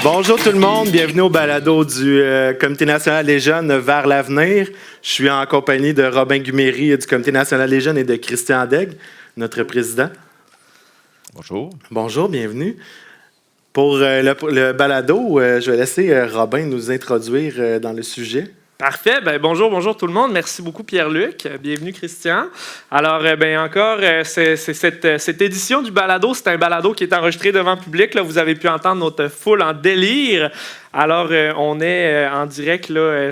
Bonjour tout le monde, bienvenue au balado du Comité national des jeunes vers l'avenir. Je suis en compagnie de Robin Guméry du Comité national des jeunes et de Christian Daigle, notre président. Bonjour. Bonjour, bienvenue. Pour le balado, je vais laisser Robin nous introduire dans le sujet. Parfait. Bonjour tout le monde. Merci beaucoup, Pierre-Luc. Bienvenue, Christian. Alors, cette édition du balado, c'est un balado qui est enregistré devant le public. Là, vous avez pu entendre notre foule en délire. Alors, on est en direct là,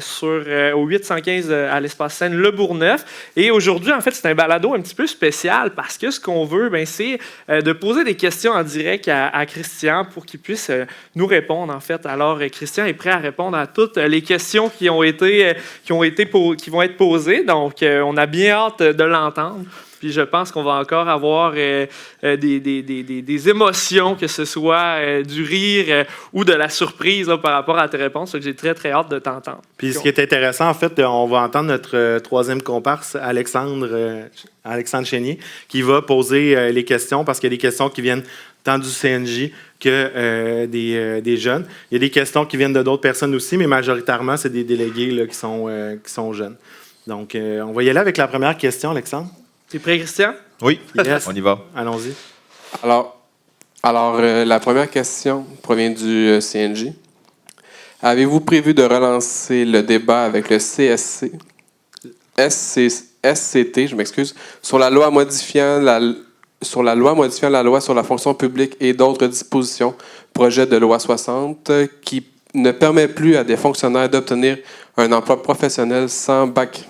au 815 à l'espace scène Le Bourgneuf. Et aujourd'hui, en fait, c'est un balado un petit peu spécial parce que ce qu'on veut, c'est de poser des questions en direct à Christian pour qu'il puisse nous répondre, en fait. Alors, Christian est prêt à répondre à toutes les questions qui vont être posées. Donc, on a bien hâte de l'entendre. Puis je pense qu'on va encore avoir des émotions, que ce soit du rire ou de la surprise là, par rapport à tes réponses. Donc j'ai très, très hâte de t'entendre. Puis ce qui est intéressant, en fait, on va entendre notre troisième comparse, Alexandre Chénier, qui va poser les questions, parce qu'il y a des questions qui viennent tant du CNJ que des jeunes. Il y a des questions qui viennent de d'autres personnes aussi, mais majoritairement, c'est des délégués là, qui sont jeunes. Donc, on va y aller avec la première question, Alexandre. T'es prêt, Christian? Oui, yes. On y va. Allons-y. Alors, la première question provient du CNJ. Avez-vous prévu de relancer le débat avec le SCT, je m'excuse, sur la loi modifiant la loi sur la fonction publique et d'autres dispositions, projet de loi 60, qui ne permet plus à des fonctionnaires d'obtenir un emploi professionnel sans bac?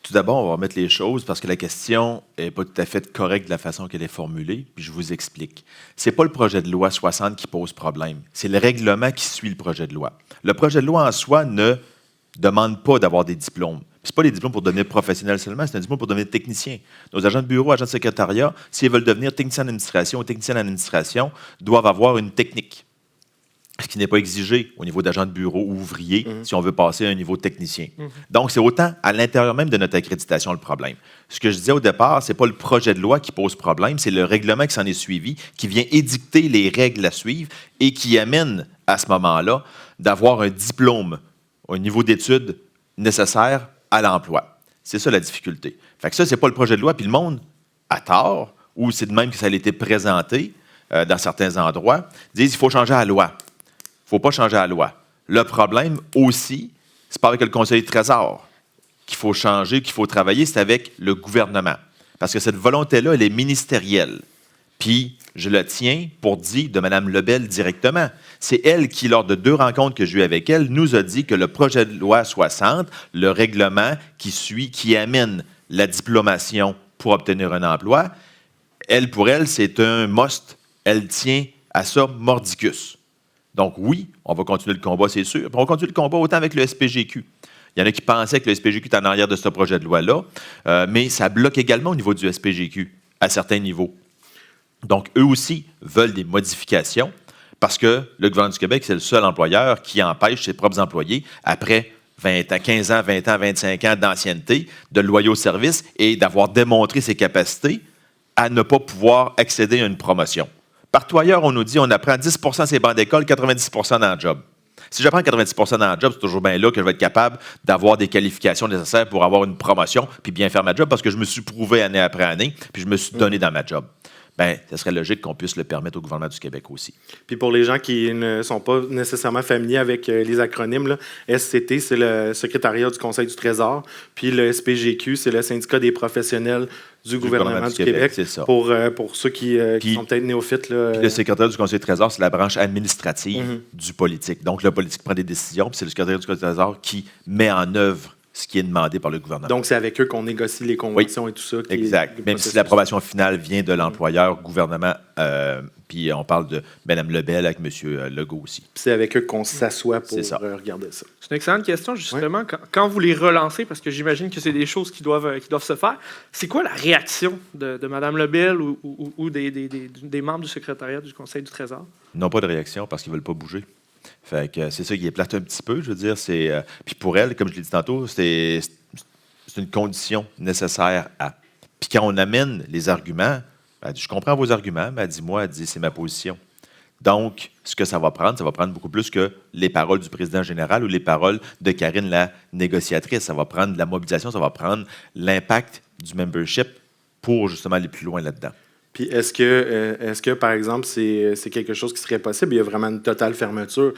Tout d'abord, on va remettre les choses parce que la question n'est pas tout à fait correcte de la façon qu'elle est formulée, puis je vous explique. Ce n'est pas le projet de loi 60 qui pose problème, c'est le règlement qui suit le projet de loi. Le projet de loi en soi ne demande pas d'avoir des diplômes. Ce n'est pas des diplômes pour devenir professionnel seulement, c'est un diplôme pour devenir technicien. Nos agents de bureau, agents de secrétariat, s'ils veulent devenir technicien d'administration ou technicien d'administration, doivent avoir une technique. Ce qui n'est pas exigé au niveau d'agent de bureau ou ouvrier si on veut passer à un niveau technicien. Donc, c'est autant à l'intérieur même de notre accréditation le problème. Ce que je disais au départ, ce n'est pas le projet de loi qui pose problème, c'est le règlement qui s'en est suivi, qui vient édicter les règles à suivre et qui amène à ce moment-là d'avoir un diplôme, un niveau d'études nécessaire à l'emploi. C'est ça la difficulté. Fait que ça, ce n'est pas le projet de loi, puis le monde, à tort, ou c'est de même que ça a été présenté dans certains endroits, disent qu'il faut changer la loi. Il ne faut pas changer la loi. Le problème aussi, c'est pas avec le Conseil du Trésor qu'il faut changer, qu'il faut travailler, c'est avec le gouvernement. Parce que cette volonté-là, elle est ministérielle. Puis, je le tiens pour dire de Mme Lebel directement. C'est elle qui, lors de 2 rencontres que j'ai eues avec elle, nous a dit que le projet de loi 60, le règlement qui amène la diplomation pour obtenir un emploi, pour elle, c'est un must. Elle tient à ça mordicus. Donc oui, on va continuer le combat, c'est sûr. On va continuer le combat autant avec le SPGQ. Il y en a qui pensaient que le SPGQ était en arrière de ce projet de loi-là, mais ça bloque également au niveau du SPGQ, à certains niveaux. Donc, eux aussi veulent des modifications parce que le gouvernement du Québec, c'est le seul employeur qui empêche ses propres employés, après 15 ans, 20 ans, 25 ans d'ancienneté, de loyaux services et d'avoir démontré ses capacités à ne pas pouvoir accéder à une promotion. Partout ailleurs, on nous dit on apprend 10 % ces bancs d'école, 90 % dans le job. Si j'apprends 90 % dans le job, c'est toujours bien là que je vais être capable d'avoir des qualifications nécessaires pour avoir une promotion puis bien faire ma job parce que je me suis prouvé année après année puis je me suis donné dans ma job. Bien, ce serait logique qu'on puisse le permettre au gouvernement du Québec aussi. Puis pour les gens qui ne sont pas nécessairement familiers avec les acronymes, là, SCT, c'est le secrétariat du Conseil du Trésor, puis le SPGQ, c'est le syndicat des professionnels du gouvernement du Québec. C'est ça. Pour ceux qui sont peut-être néophytes. Là, le secrétaire du Conseil du Trésor, c'est la branche administrative du politique. Donc, le politique prend des décisions, puis c'est le secrétaire du Conseil du Trésor qui met en œuvre ce qui est demandé par le gouvernement. Donc, c'est avec eux qu'on négocie les conventions et tout ça. Exact. Même si l'approbation finale vient de l'employeur, gouvernement, puis on parle de Mme Lebel avec M. Legault aussi. Puis c'est avec eux qu'on s'assoit pour regarder ça. C'est une excellente question, justement. Oui. Quand vous les relancez, parce que j'imagine que c'est des choses qui doivent se faire, c'est quoi la réaction de Mme Lebel ou des membres du secrétariat du Conseil du Trésor? Ils n'ont pas de réaction parce qu'ils ne veulent pas bouger. Fait que c'est ça qui est plate un petit peu, je veux dire. Puis pour elle, comme je l'ai dit tantôt, c'est une condition nécessaire à. Puis quand on amène les arguments, elle dit, je comprends vos arguments, mais elle dit, moi, c'est ma position. Donc, ce que ça va prendre beaucoup plus que les paroles du président général ou les paroles de Karine, la négociatrice. Ça va prendre de la mobilisation, ça va prendre l'impact du membership pour justement aller plus loin là-dedans. Puis est-ce que, par exemple, c'est quelque chose qui serait possible? Il y a vraiment une totale fermeture.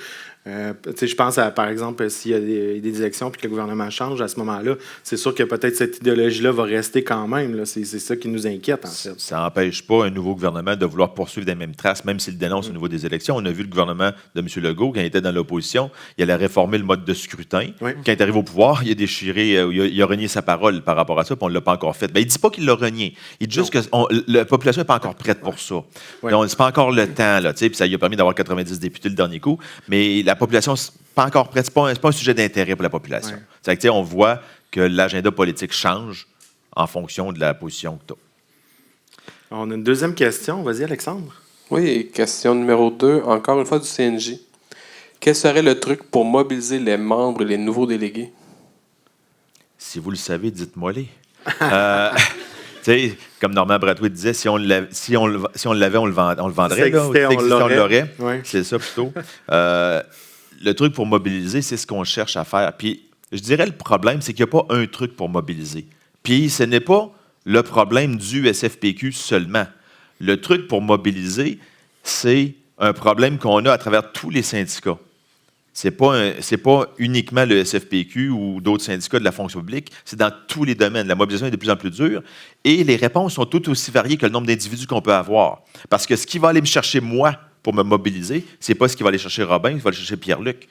Je pense à, par exemple, s'il y a des élections puis que le gouvernement change, à ce moment-là, c'est sûr que peut-être cette idéologie-là va rester quand même. Là. C'est ça qui nous inquiète, en fait. Ça n'empêche pas un nouveau gouvernement de vouloir poursuivre les mêmes traces, même s'il dénonce au niveau des élections. On a vu le gouvernement de M. Legault, quand il était dans l'opposition, il allait réformer le mode de scrutin. Oui. Quand il est arrivé au pouvoir, il a déchiré, il a renié sa parole par rapport à ça, puis on ne l'a pas encore fait. Ben, il ne dit pas qu'il l'a renié. Il dit juste que la population n'est pas encore prête pour ça. Oui. Donc, c'est pas encore le temps, là, puis ça lui a permis d'avoir 90 députés le dernier coup, mais la population pas encore prête. C'est pas un sujet d'intérêt pour la population. Ouais. On voit que l'agenda politique change en fonction de la position que tu as. On a une deuxième question. Vas-y, Alexandre. Oui, question numéro 2, encore une fois du CNJ. Quel serait le truc pour mobiliser les membres et les nouveaux délégués? Si vous le savez, dites-moi-les. Comme Normand Brathwaite disait, si on l'avait, on le vendrait. Là, on l'aurait. Ouais. C'est ça plutôt. Le truc pour mobiliser, c'est ce qu'on cherche à faire. Puis, je dirais, le problème, c'est qu'il n'y a pas un truc pour mobiliser. Puis, ce n'est pas le problème du SFPQ seulement. Le truc pour mobiliser, c'est un problème qu'on a à travers tous les syndicats. C'est pas uniquement le SFPQ ou d'autres syndicats de la fonction publique, c'est dans tous les domaines. La mobilisation est de plus en plus dure et les réponses sont toutes aussi variées que le nombre d'individus qu'on peut avoir. Parce que ce qui va aller me chercher, moi, pour me mobiliser, c'est pas ce qui va aller chercher Robin, ce qui va aller chercher Pierre-Luc.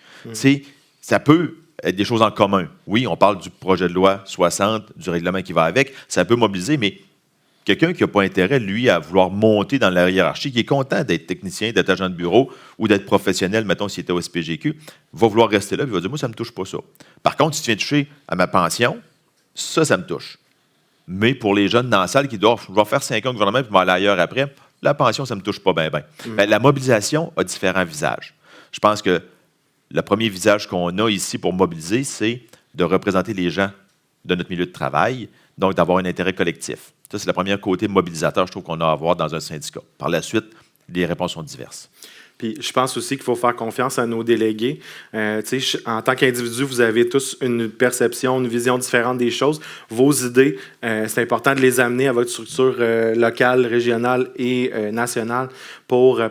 Ça peut être des choses en commun. Oui, on parle du projet de loi 60, du règlement qui va avec, ça peut mobiliser, mais quelqu'un qui n'a pas intérêt, lui, à vouloir monter dans la hiérarchie, qui est content d'être technicien, d'être agent de bureau ou d'être professionnel, mettons, s'il était au SPGQ, va vouloir rester là et va dire, moi, ça ne me touche pas ça. Par contre, si tu viens toucher à ma pension, ça me touche. Mais pour les jeunes dans la salle qui doivent faire 5 ans au gouvernement puis aller ailleurs après, la pension, ça ne me touche pas bien. La mobilisation a différents visages. Je pense que le premier visage qu'on a ici pour mobiliser, c'est de représenter les gens de notre milieu de travail, donc d'avoir un intérêt collectif. Ça, c'est le premier côté mobilisateur, je trouve, qu'on a à avoir dans un syndicat. Par la suite, les réponses sont diverses. Puis je pense aussi qu'il faut faire confiance à nos délégués. En tant qu'individu, vous avez tous une perception, une vision différente des choses. Vos idées, c'est important de les amener à votre structure locale, régionale et nationale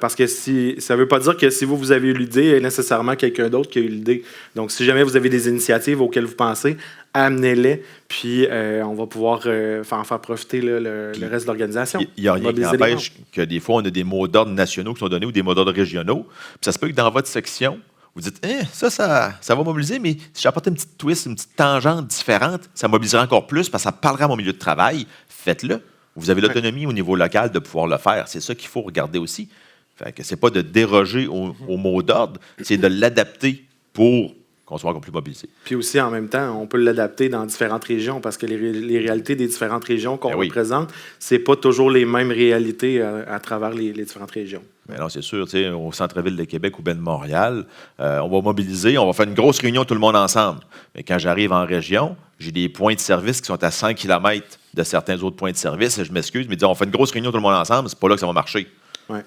parce que ça ne veut pas dire que si vous avez eu l'idée, il y a nécessairement quelqu'un d'autre qui a eu l'idée. Donc, si jamais vous avez des initiatives auxquelles vous pensez, amenez-les, puis on va pouvoir en faire profiter le reste de l'organisation. Il n'y a rien qui empêche que des fois, on a des mots d'ordre nationaux qui sont donnés ou des mots d'ordre régionaux. Puis ça se peut que dans votre section, vous dites ça va mobiliser, mais si j'apporte une petite twist, une petite tangente différente, ça mobilisera encore plus parce que ça parlera à mon milieu de travail. Faites-le. Vous avez l'autonomie au niveau local de pouvoir le faire. C'est ça qu'il faut regarder aussi. Fait que c'est pas de déroger au mot d'ordre, c'est de l'adapter pour qu'on soit encore plus mobilisé. Puis aussi, en même temps, on peut l'adapter dans différentes régions parce que les réalités des différentes régions qu'on représente, c'est pas toujours les mêmes réalités à travers les différentes régions. Mais non, c'est sûr. Au centre-ville de Québec ou bien de Montréal, on va mobiliser, on va faire une grosse réunion tout le monde ensemble. Mais quand j'arrive en région, j'ai des points de service qui sont à 100 km de certains autres points de service. Je m'excuse, mais on fait une grosse réunion tout le monde ensemble, c'est pas là que ça va marcher. Ouais.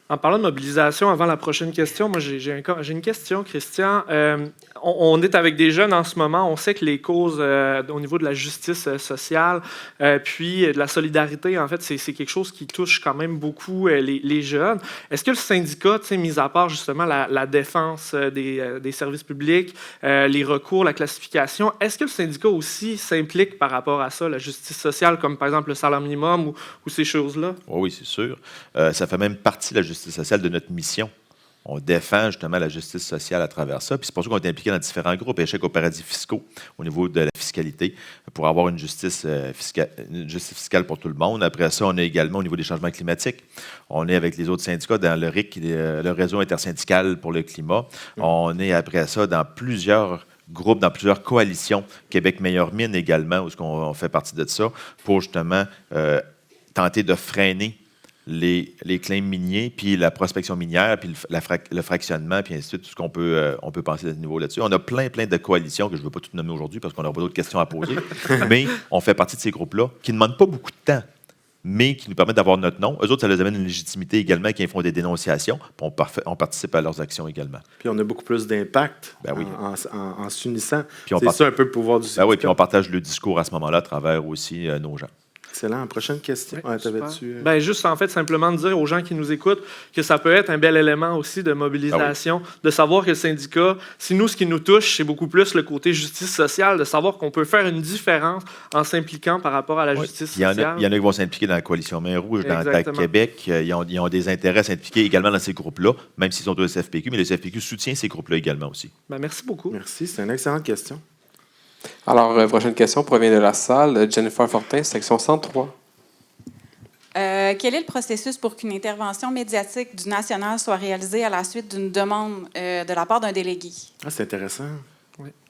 En parlant de mobilisation, avant la prochaine question, moi j'ai une question, Christian. On est avec des jeunes en ce moment. On sait que les causes au niveau de la justice sociale, puis de la solidarité, en fait, c'est quelque chose qui touche quand même beaucoup les jeunes. Est-ce que le syndicat, mis à part justement la défense des services publics, les recours, la classification, est-ce que le syndicat aussi s'implique par rapport à ça, la justice sociale, comme par exemple le salaire minimum ou ces choses-là? Oui, c'est sûr. Ça fait même partie de la justice sociale de notre mission. On défend justement la justice sociale à travers ça. Puis c'est pour ça qu'on est impliqué dans différents groupes, échecs aux paradis fiscaux au niveau de la fiscalité, pour avoir une justice fiscale pour tout le monde. Après ça, on est également au niveau des changements climatiques. On est avec les autres syndicats dans le RIC, le réseau intersyndical pour le climat. On est après ça dans plusieurs groupes, dans plusieurs coalitions. Québec Meilleure Mine également, où on fait partie de ça, pour justement tenter de freiner les claims miniers, puis la prospection minière, puis le fractionnement, puis ainsi de suite, tout ce qu'on peut, on peut penser à ce niveau là-dessus. On a plein de coalitions que je ne veux pas toutes nommer aujourd'hui parce qu'on n'aura pas d'autres questions à poser, mais on fait partie de ces groupes-là qui ne demandent pas beaucoup de temps. mais qui nous permettent d'avoir notre nom. Eux autres, ça leur amène une légitimité également, qui font des dénonciations, puis on participe à leurs actions également. Puis on a beaucoup plus d'impact Oui. en s'unissant. Puis C'est ça un peu le pouvoir du syndicat. Oui, puis on partage le discours à ce moment-là à travers aussi nos gens. Excellent. Prochaine question. Oui, T'avais-tu, Ben, juste en fait, simplement de dire aux gens qui nous écoutent que ça peut être un bel élément aussi de mobilisation, de savoir que le syndicat, si nous, ce qui nous touche, c'est beaucoup plus le côté justice sociale, de savoir qu'on peut faire une différence en s'impliquant par rapport à la justice Il y en sociale. a qui vont s'impliquer dans la Coalition Main Rouge, dans TAC Exactement. Québec. Ils ont des intérêts à s'impliquer également dans ces groupes-là, même s'ils sont au SFPQ, mais le SFPQ soutient ces groupes-là également aussi. Ben, merci beaucoup. Merci, c'est une excellente question. Alors, prochaine question provient de la salle. Jennifer Fortin, section 103. Quel est le processus pour qu'une intervention médiatique du national soit réalisée à la suite d'une demande de la part d'un délégué? Ah, c'est intéressant.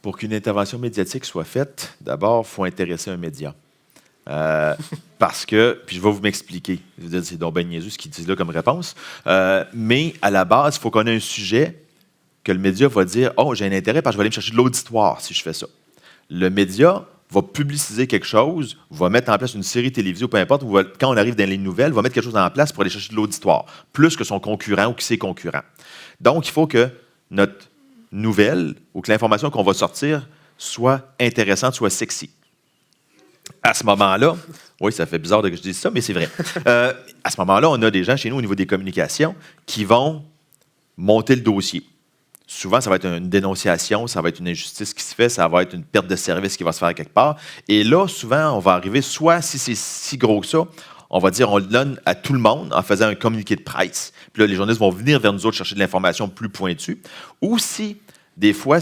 Pour qu'une intervention médiatique soit faite, d'abord, il faut intéresser un média. Parce que, puis je vais vous m'expliquer, je veux dire, c'est donc ben niaiseux ce qu'ils disent là comme réponse, mais à la base, il faut qu'on ait un sujet que le média va dire « Oh, j'ai un intérêt parce que je vais aller me chercher de l'auditoire si je fais ça. » Le média va publiciser quelque chose, va mettre en place une série télévisée ou peu importe, quand on arrive dans les nouvelles, va mettre quelque chose en place pour aller chercher de l'auditoire, plus que son concurrent ou que ses concurrents. Donc, il faut que notre nouvelle ou que l'information qu'on va sortir soit intéressante, soit sexy. À ce moment-là, oui, ça fait bizarre que je dise ça, mais c'est vrai. À ce moment-là, on a des gens chez nous au niveau des communications qui vont monter le dossier. Souvent, ça va être une dénonciation, ça va être une injustice qui se fait, ça va être une perte de service qui va se faire quelque part. Et là, souvent, on va arriver, soit si c'est si gros que ça, on va dire, on le donne à tout le monde en faisant un communiqué de presse. Puis là, les journalistes vont venir vers nous autres chercher de l'information plus pointue. Ou si, des fois,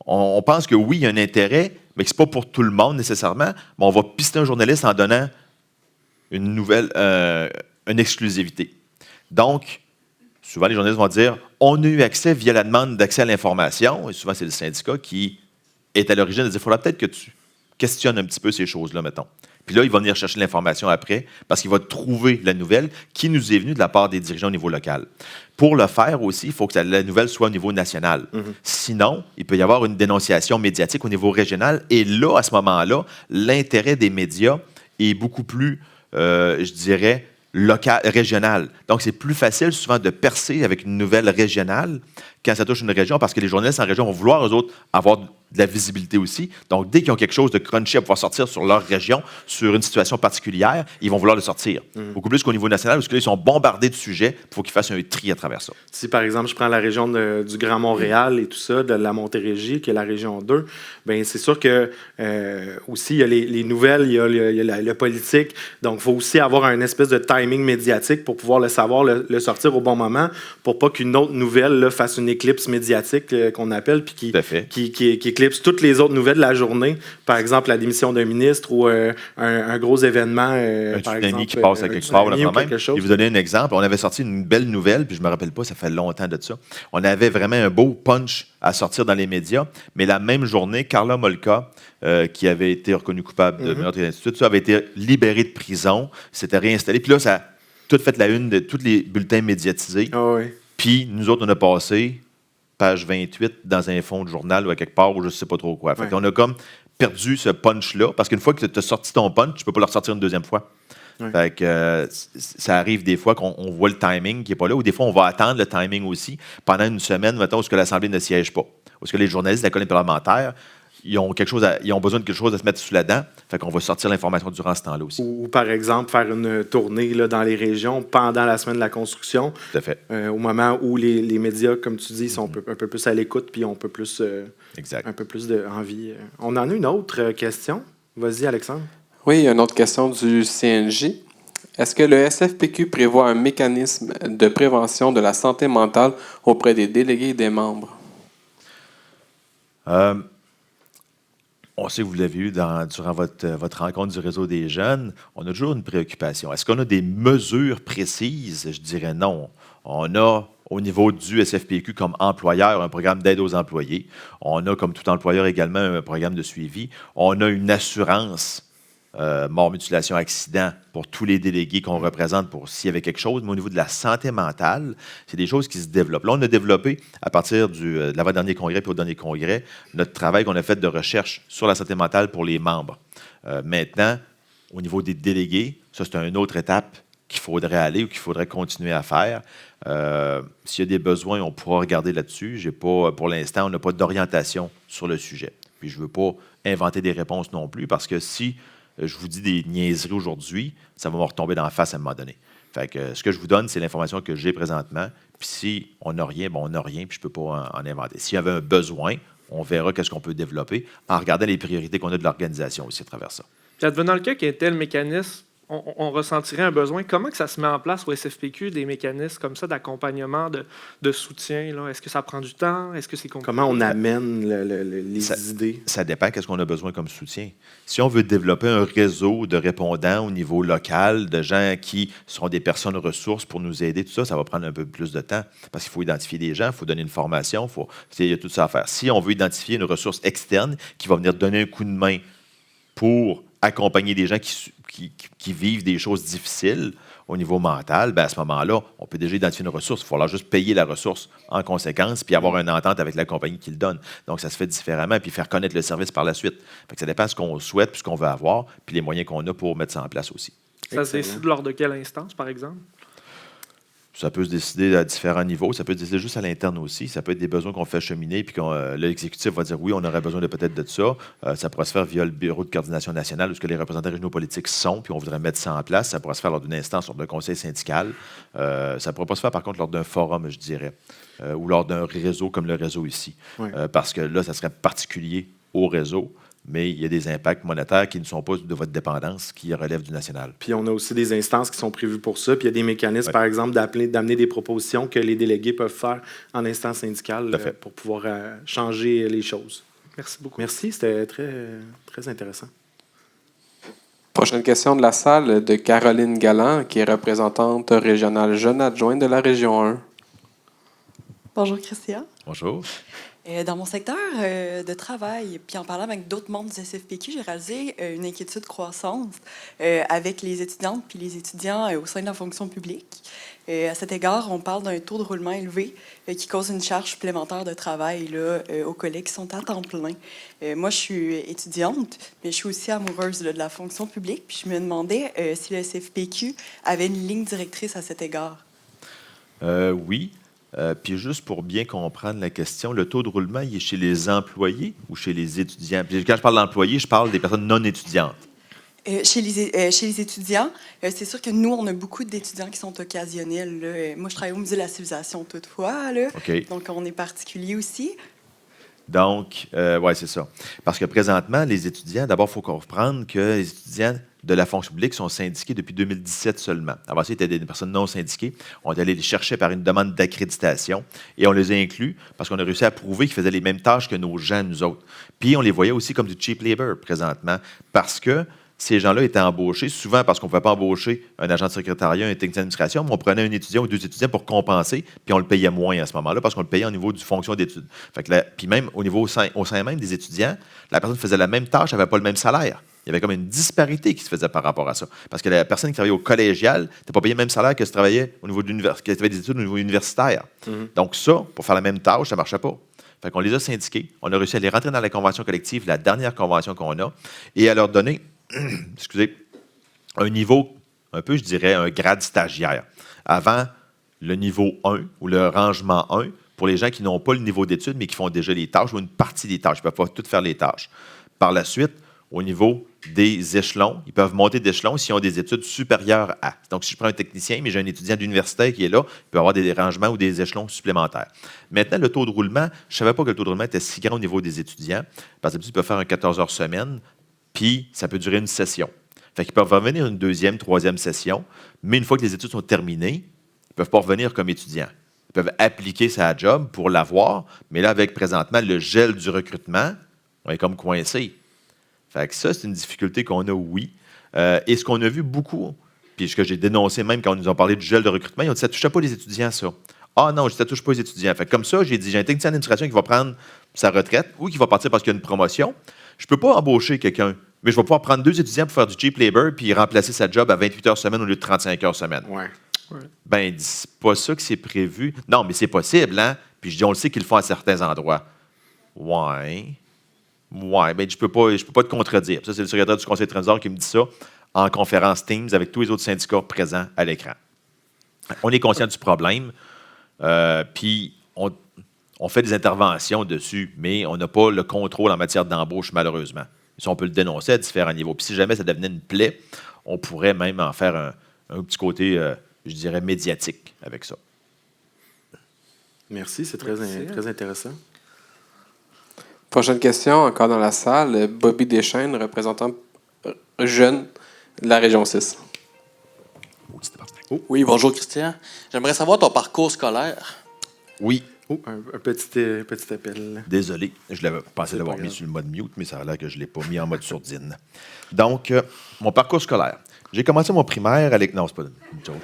on pense que oui, il y a un intérêt, mais que ce n'est pas pour tout le monde nécessairement, mais on va pister un journaliste en donnant une nouvelle, une exclusivité. Donc, souvent, les journalistes vont dire « On a eu accès via la demande d'accès à l'information. » Et souvent, c'est le syndicat qui est à l'origine de dire « Il faudra peut-être que tu questionnes un petit peu ces choses-là, mettons. » Puis là, il va venir chercher l'information après parce qu'il va trouver la nouvelle qui nous est venue de la part des dirigeants au niveau local. Pour le faire aussi, il faut que la nouvelle soit au niveau national. Sinon, il peut y avoir une dénonciation médiatique au niveau régional. Et là, à ce moment-là, l'intérêt des médias est beaucoup plus, je dirais, régional. Donc, c'est plus facile souvent de percer avec une nouvelle régionale quand ça touche une région parce que les journalistes en région vont vouloir, eux autres, avoir de la visibilité aussi. Donc, dès qu'ils ont quelque chose de crunchy à pouvoir sortir sur leur région, sur une situation particulière, ils vont vouloir le sortir. Beaucoup plus qu'au niveau national, parce que là, ils sont bombardés de sujets. Il faut qu'ils fassent un tri à travers ça. Si, par exemple, je prends la région du Grand Montréal et tout ça, de la Montérégie, qui est la région 2, bien, c'est sûr que aussi, il y a les nouvelles, il y a le politique. Donc, il faut aussi avoir un espèce de timing médiatique pour pouvoir le savoir, le sortir au bon moment, pour pas qu'une autre nouvelle là, fasse une éclipse médiatique qu'on appelle, puis qui éclipse toutes les autres nouvelles de la journée. Par exemple, la démission d'un ministre ou un gros événement. Un par tsunami exemple, qui passe à quelque part. Je vais vous donner un exemple. On avait sorti une belle nouvelle, puis je ne me rappelle pas, ça fait longtemps de ça. On avait vraiment un beau punch à sortir dans les médias, mais la même journée, Carla Molka, qui avait été reconnue coupable de meurtre et ainsi de suite, avait été libérée de prison, s'était réinstallée. Puis là, ça a tout fait la une de tous les bulletins médiatisés. Ah oui. Puis nous autres, on a passé page 28 dans un fond de journal ou à quelque part où je ne sais pas trop quoi. Fait qu'on a comme perdu ce punch-là, parce qu'une fois que tu as sorti ton punch, tu ne peux pas le ressortir une deuxième fois. Ouais. Fait que ça arrive des fois qu'on voit le timing qui n'est pas là, ou des fois on va attendre le timing aussi pendant une semaine, mettons, où l'Assemblée ne siège pas. Où les journalistes de la colonne parlementaire, ils ont besoin de quelque chose à se mettre sous la dent. Fait qu'on va sortir l'information durant ce temps-là aussi. Ou par exemple, faire une tournée là, dans les régions pendant la semaine de la construction. Tout à fait. Au moment où les médias, comme tu dis, sont un peu plus à l'écoute, puis ont un peu plus d'envie. On en a une autre question. Vas-y, Alexandre. Oui, une autre question du CNJ. Est-ce que le SFPQ prévoit un mécanisme de prévention de la santé mentale auprès des délégués et des membres? On sait que vous l'avez eu durant votre rencontre du réseau des jeunes. On a toujours une préoccupation. Est-ce qu'on a des mesures précises? Je dirais non. On a, au niveau du SFPQ, comme employeur, un programme d'aide aux employés. On a, comme tout employeur, également un programme de suivi. On a une assurance mort, mutilation, accident pour tous les délégués qu'on représente pour s'il y avait quelque chose. Mais au niveau de la santé mentale, c'est des choses qui se développent. Là, on a développé, à partir de l'avant-dernier congrès puis au dernier congrès, notre travail qu'on a fait de recherche sur la santé mentale pour les membres. Maintenant, Au niveau des délégués, ça, c'est une autre étape qu'il faudrait aller ou qu'il faudrait continuer à faire. S'il y a des besoins, on pourra regarder là-dessus. Pour l'instant, on n'a pas d'orientation sur le sujet. Puis je ne veux pas inventer des réponses non plus, parce que si je vous dis des niaiseries aujourd'hui, ça va me retomber dans la face à un moment donné. Fait que ce que je vous donne, c'est l'information que j'ai présentement. Puis si on n'a rien, on n'a rien, puis je ne peux pas en inventer. S'il y avait un besoin, on verra qu'est-ce qu'on peut développer en regardant les priorités qu'on a de l'organisation aussi à travers ça. Puis advenant le cas qu'il y ait tel mécanisme, on ressentirait un besoin. Comment que ça se met en place au SFPQ, des mécanismes comme ça d'accompagnement, de soutien? Là? Est-ce que ça prend du temps? Est-ce que c'est compliqué? Comment on amène les idées? Ça dépend qu'est-ce qu'on a besoin comme soutien. Si on veut développer un réseau de répondants au niveau local, de gens qui sont des personnes ressources pour nous aider, tout ça, ça va prendre un peu plus de temps parce qu'il faut identifier des gens, il faut donner une formation, il y a tout ça à faire. Si on veut identifier une ressource externe qui va venir donner un coup de main pour accompagner des gens qui vivent des choses difficiles au niveau mental, bien à ce moment-là, on peut déjà identifier une ressource. Il va falloir juste payer la ressource en conséquence puis avoir une entente avec la compagnie qui le donne. Donc, ça se fait différemment puis faire connaître le service par la suite. Fait que ça dépend de ce qu'on souhaite puis ce qu'on veut avoir puis les moyens qu'on a pour mettre ça en place aussi. Ça se décide lors de quelle instance, par exemple? Ça peut se décider à différents niveaux. Ça peut se décider juste à l'interne aussi. Ça peut être des besoins qu'on fait cheminer, puis l'exécutif va dire oui, on aurait besoin de peut-être de ça. Ça pourrait se faire via le bureau de coordination nationale, où ce que les représentants régionaux politiques sont, puis on voudrait mettre ça en place. Ça pourrait se faire lors d'une instance, lors d'un conseil syndical. Ça ne pourrait pas se faire, par contre, lors d'un forum, je dirais, ou lors d'un réseau comme le réseau ici. Oui. Parce que là, ça serait particulier au réseau. Mais il y a des impacts monétaires qui ne sont pas de votre dépendance, qui relèvent du national. Puis on a aussi des instances qui sont prévues pour ça. Puis il y a des mécanismes, par exemple, d'amener des propositions que les délégués peuvent faire en instance syndicale pour pouvoir changer les choses. Merci beaucoup. Merci, c'était très, très intéressant. Prochaine question de la salle de Caroline Galland, qui est représentante régionale jeune adjointe de la région 1. Bonjour, Christian. Bonjour. Dans mon secteur de travail, puis en parlant avec d'autres membres du SFPQ, j'ai réalisé une inquiétude croissante avec les étudiantes puis les étudiants au sein de la fonction publique. À cet égard, on parle d'un taux de roulement élevé qui cause une charge supplémentaire de travail là, aux collègues qui sont à temps plein. Moi, je suis étudiante, mais je suis aussi amoureuse là, de la fonction publique. Puis je me demandais si le SFPQ avait une ligne directrice à cet égard. Oui. Puis juste pour bien comprendre la question, le taux de roulement, il est chez les employés ou chez les étudiants? Puis quand je parle d'employés, je parle des personnes non étudiantes. Chez les étudiants, c'est sûr que nous, on a beaucoup d'étudiants qui sont occasionnels. Là. Moi, je travaille au Musée de la Civilisation toutefois, là. Okay. Donc on est particulier aussi. Donc, oui, c'est ça. Parce que présentement, les étudiants, d'abord, il faut comprendre que les étudiants de la fonction publique sont syndiqués depuis 2017 seulement. Avant ça, ils étaient des personnes non syndiquées. On est allé les chercher par une demande d'accréditation et on les a inclus parce qu'on a réussi à prouver qu'ils faisaient les mêmes tâches que nos gens, nous autres. Puis, on les voyait aussi comme du cheap labor présentement parce que ces gens-là étaient embauchés, souvent parce qu'on ne pouvait pas embaucher un agent de secrétariat, un technicien d'administration, mais on prenait un étudiant ou deux étudiants pour compenser, puis on le payait moins à ce moment-là parce qu'on le payait au niveau du fonction d'études. Puis même au sein même des étudiants, la personne faisait la même tâche, n'avait pas le même salaire. Il y avait comme une disparité qui se faisait par rapport à ça. Parce que la personne qui travaillait au collégial n'était pas payée le même salaire que si travaillait au niveau qui avait des études au niveau universitaire. Mm-hmm. Donc ça, pour faire la même tâche, ça ne marchait pas. Fait qu'on les a syndiqués. On a réussi à les rentrer dans la convention collective, la dernière convention qu'on a, et à leur donner un niveau, un peu, je dirais, un grade stagiaire. Avant le niveau 1 ou le rangement 1, pour les gens qui n'ont pas le niveau d'études, mais qui font déjà les tâches ou une partie des tâches. Ils ne peuvent pas toutes faire les tâches. Par la suite, au niveau des échelons, ils peuvent monter d'échelon s'ils ont des études supérieures à. Donc, si je prends un technicien, mais j'ai un étudiant d'université qui est là, il peut avoir des rangements ou des échelons supplémentaires. Maintenant, le taux de roulement, je ne savais pas que le taux de roulement était si grand au niveau des étudiants, parce que ils peuvent faire un 14 heures semaine, puis ça peut durer une session. Fait qu'ils peuvent revenir une deuxième, troisième session, mais une fois que les études sont terminées, ils ne peuvent pas revenir comme étudiants. Ils peuvent appliquer sa job pour l'avoir, mais là, avec présentement le gel du recrutement, on est comme coincé. Fait que ça, c'est une difficulté qu'on a, oui. Et ce qu'on a vu beaucoup, puis ce que j'ai dénoncé même quand on nous a parlé du gel de recrutement, ils ont dit ça ne touchait pas les étudiants, ça. Ah non, ça ne touche pas les étudiants. Fait que comme ça, j'ai dit, j'ai un technicien d'administration qui va prendre sa retraite ou qui va partir parce qu'il y a une promotion. Je ne peux pas embaucher quelqu'un, mais je vais pouvoir prendre 2 étudiants pour faire du cheap labor puis remplacer sa job à 28 heures semaine au lieu de 35 heures semaine. Ouais. Ben, c'est pas ça que c'est prévu. Non, mais c'est possible, hein? Puis je dis, on le sait qu'ils le font à certains endroits. Ouais, ben je peux pas te contredire. Ça, c'est le secrétaire du Conseil de trésor qui me dit ça. en conférence Teams avec tous les autres syndicats présents à l'écran. On est conscient du problème, puis on fait des interventions dessus, mais on n'a pas le contrôle en matière d'embauche, malheureusement. Si on peut le dénoncer à différents niveaux. Puis si jamais ça devenait une plaie, on pourrait même en faire un petit côté, je dirais, médiatique avec ça. Merci, c'est très intéressant. Prochaine question, encore dans la salle. Bobby Deschaines, représentant jeune de la région 6. Oui, bonjour Christian. J'aimerais savoir ton parcours scolaire. Oui. Oh, un petit appel. Désolé, je l'avais pensé l'avoir mis sur le mode mute, mais ça a l'air que je ne l'ai pas mis en mode sourdine. Donc, mon parcours scolaire. J'ai commencé mon primaire avec... Non, c'est pas une joke.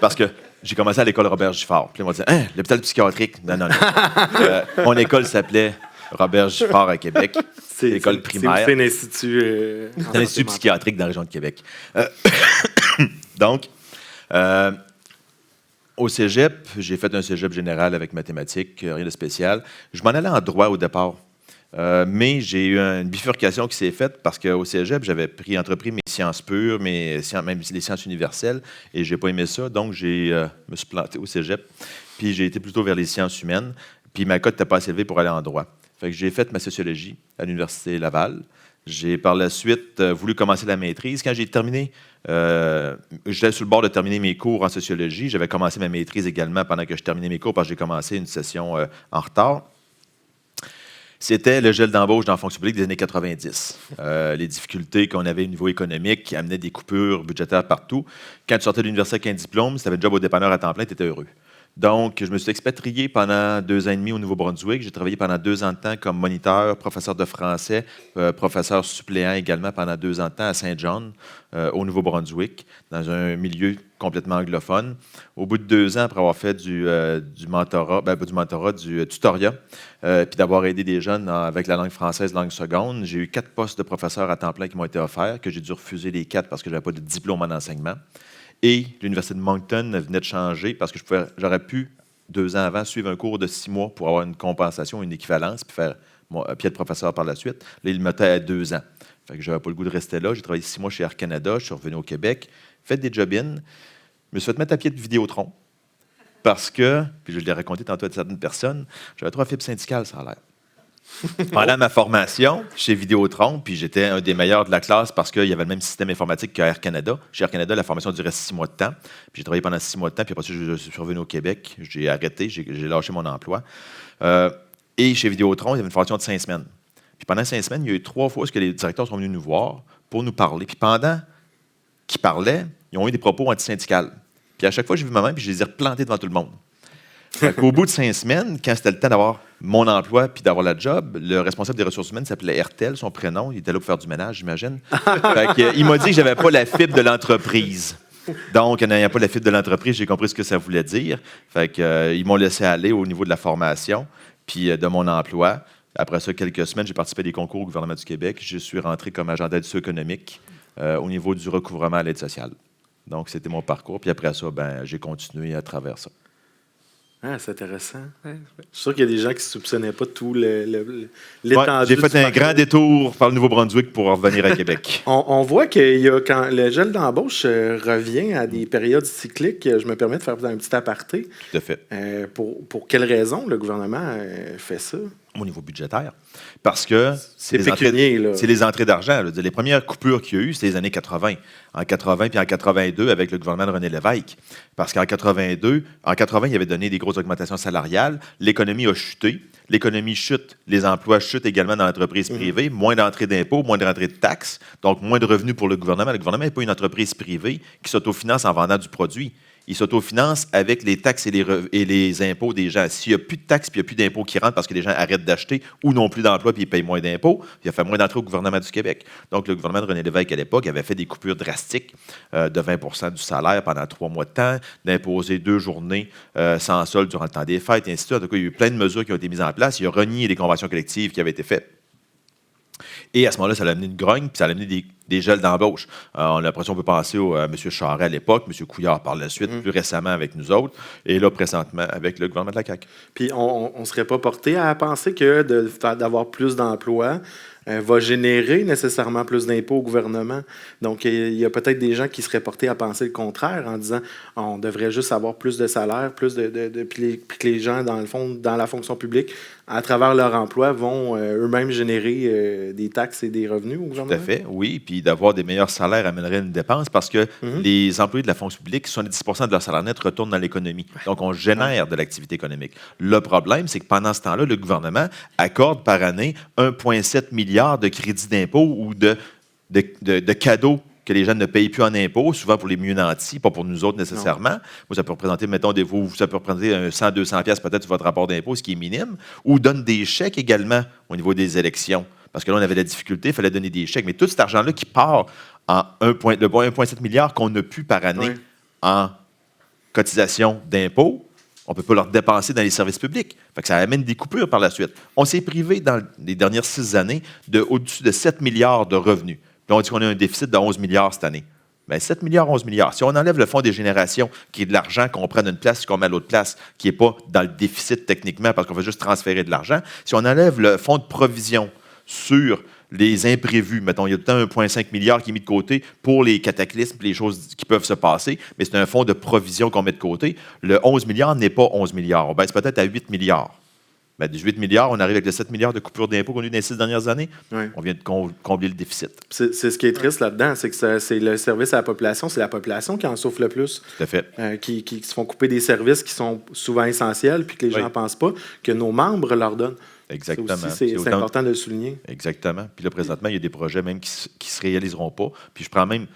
Parce que j'ai commencé à l'école Robert Giffard. Puis ils m'ont dit, l'hôpital psychiatrique. Non. Mon école s'appelait Robert Giffard à Québec. C'est l'école primaire. C'est un institut... C'est un institut psychiatrique dans la région de Québec. Donc, au cégep, j'ai fait un cégep général avec mathématiques, rien de spécial. Je m'en allais en droit au départ. Mais j'ai eu une bifurcation qui s'est faite parce qu'au cégep, j'avais entrepris mes sciences pures, même les sciences universelles, et je n'ai pas aimé ça. Donc, je me suis planté au cégep. Puis, j'ai été plutôt vers les sciences humaines. Puis, ma cote n'était pas assez élevée pour aller en droit. Fait que j'ai fait ma sociologie à l'Université Laval. J'ai par la suite voulu commencer la maîtrise. Quand j'ai terminé, j'étais sur le bord de terminer mes cours en sociologie. J'avais commencé ma maîtrise également pendant que je terminais mes cours parce que j'ai commencé une session en retard. C'était le gel d'embauche dans la fonction publique des années 90. Les difficultés qu'on avait au niveau économique qui amenaient des coupures budgétaires partout. Quand tu sortais de l'université avec un diplôme, si tu avais un job au dépanneur à temps plein, tu étais heureux. Donc, je me suis expatrié pendant 2 ans et demi au Nouveau-Brunswick. J'ai travaillé pendant 2 ans de temps comme moniteur, professeur de français, professeur suppléant également pendant 2 ans de temps à Saint John, au Nouveau-Brunswick, dans un milieu complètement anglophone. Au bout de 2 ans, après avoir fait du tutorat, puis d'avoir aidé des jeunes avec la langue française, langue seconde, j'ai eu 4 postes de professeur à temps plein qui m'ont été offerts, que j'ai dû refuser les 4 parce que je n'avais pas de diplôme en enseignement. Et l'Université de Moncton venait de changer parce que j'aurais pu, 2 ans avant, suivre un cours de 6 mois pour avoir une compensation, une équivalence, puis faire mon pied de professeur par la suite. Là, il me mettait à 2 ans. Fait que je n'avais pas le goût de rester là. J'ai travaillé 6 mois chez Air Canada. Je suis revenu au Québec, fait des job-ins. Je me suis fait mettre à pied de Vidéotron parce que, puis je l'ai raconté tantôt à certaines personnes, j'avais 3 fibres syndicales, ça a l'air. Pendant ma formation chez Vidéotron, puis j'étais un des meilleurs de la classe parce qu'il y avait le même système informatique qu'à Air Canada. Chez Air Canada, la formation durait 6 mois de temps. Puis j'ai travaillé pendant 6 mois de temps, puis après ça, je suis revenu au Québec. J'ai arrêté, j'ai lâché mon emploi. Et chez Vidéotron, il y avait une formation de 5 semaines. Puis pendant 5 semaines, il y a eu 3 fois où les directeurs sont venus nous voir pour nous parler. Puis pendant qu'ils parlaient, ils ont eu des propos antisyndicales. Puis à chaque fois, j'ai vu ma main, puis je les ai replantés devant tout le monde. Au bout de 5 semaines, quand c'était le temps d'avoir mon emploi puis d'avoir la job, le responsable des ressources humaines s'appelait Hertel, son prénom. Il était là pour faire du ménage, j'imagine. Il m'a dit que je n'avais pas la fibre de l'entreprise. Donc, en n'ayant pas la fibre de l'entreprise, j'ai compris ce que ça voulait dire. Ils m'ont laissé aller au niveau de la formation puis de mon emploi. Après ça, quelques semaines, j'ai participé à des concours au gouvernement du Québec. Je suis rentré comme agent d'aide socio-économique au niveau du recouvrement à l'aide sociale. Donc, c'était mon parcours. Puis après ça, j'ai continué à travers ça. Ah, c'est intéressant. Je suis sûr qu'il y a des gens qui ne soupçonnaient pas tout l'étendue. J'ai fait un grand détour par le Nouveau-Brunswick pour revenir à Québec. On voit que quand le gel d'embauche revient à des périodes cycliques, je me permets de faire un petit aparté. Tout à fait. Pour quelles raisons le gouvernement fait ça? Au niveau budgétaire. Parce que c'est les entrées d'argent. Là. Les premières coupures qu'il y a eu, c'est les années 80. En 80 puis en 82 avec le gouvernement de René Lévesque. Parce qu'en 80, il avait donné des grosses augmentations salariales. L'économie a chuté. L'économie chute. Les emplois chutent également dans l'entreprise privée. Moins d'entrées d'impôts, moins de rentrées de taxes. Donc, moins de revenus pour le gouvernement. Le gouvernement n'est pas une entreprise privée qui s'autofinance en vendant du produit. Il s'autofinance avec les taxes et les impôts des gens. S'il n'y a plus de taxes et il n'y a plus d'impôts qui rentrent parce que les gens arrêtent d'acheter ou n'ont plus d'emploi et ils payent moins d'impôts, il a fait moins d'entrées au gouvernement du Québec. Donc, le gouvernement de René Lévesque, à l'époque, avait fait des coupures drastiques de 20 % du salaire pendant 3 mois de temps, d'imposer 2 journées sans solde durant le temps des fêtes, et ainsi de suite. En tout cas, il y a eu plein de mesures qui ont été mises en place. Il a renié les conventions collectives qui avaient été faites. Et à ce moment-là, ça a amené une grogne, puis ça a amené des gels d'embauche. On a l'impression qu'on peut penser à M. Charest à l'époque, M. Couillard par la suite, plus récemment avec nous autres, et là, présentement, avec le gouvernement de la CAQ. Puis on ne serait pas porté à penser que d'avoir plus d'emplois va générer nécessairement plus d'impôts au gouvernement. Donc, il y a peut-être des gens qui seraient portés à penser le contraire en disant on devrait juste avoir plus de salaire, plus puis que les gens, dans le fond, dans la fonction publique, à travers leur emploi, vont eux-mêmes générer des taxes et des revenus au gouvernement. Tout à fait, oui. Puis d'avoir des meilleurs salaires amènerait une dépense parce que les employés de la fonction publique, 70% de leur salaire net retourne dans l'économie. Donc, on génère de l'activité économique. Le problème, c'est que pendant ce temps-là, le gouvernement accorde par année 1,7 milliard de crédits d'impôt ou de cadeaux que les gens ne payent plus en impôts, souvent pour les mieux nantis, pas pour nous autres nécessairement. Moi, ça peut représenter, mettons, ça peut représenter 100-200$ peut-être sur votre rapport d'impôt, ce qui est minime, ou donne des chèques également au niveau des élections. Parce que là, on avait la difficulté, il fallait donner des chèques. Mais tout cet argent-là qui part en 1,7 milliard qu'on a pu par année en cotisation d'impôts, on ne peut pas leur dépenser dans les services publics. Fait que ça amène des coupures par la suite. On s'est privé dans les dernières 6 années au-dessus de 7 milliards de revenus. Puis on dit qu'on a un déficit de 11 milliards cette année. Bien, 7 milliards, 11 milliards. Si on enlève le fonds des générations, qui est de l'argent qu'on prend d'une place et qu'on met à l'autre place, qui n'est pas dans le déficit techniquement parce qu'on va juste transférer de l'argent, si on enlève le fonds de provision sur les imprévus, mettons, il y a tout le temps 1,5 milliard qui est mis de côté pour les cataclysmes, les choses qui peuvent se passer, mais c'est un fonds de provision qu'on met de côté. Le 11 milliards n'est pas 11 milliards. On baisse peut-être à 8 milliards. Bien, 18 milliards, on arrive avec les 7 milliards de coupures d'impôts qu'on a eu dans les 6 dernières années. Oui. On vient de combler le déficit. C'est ce qui est triste là-dedans, c'est que c'est le service à la population, c'est la population qui en souffre le plus. Tout à fait. Qui se font couper des services qui sont souvent essentiels puis que les gens ne pensent pas, que nos membres leur donnent. Exactement. C'est important de le souligner. Exactement. Puis là, présentement, il y a des projets même qui ne se réaliseront pas. Puis je prends même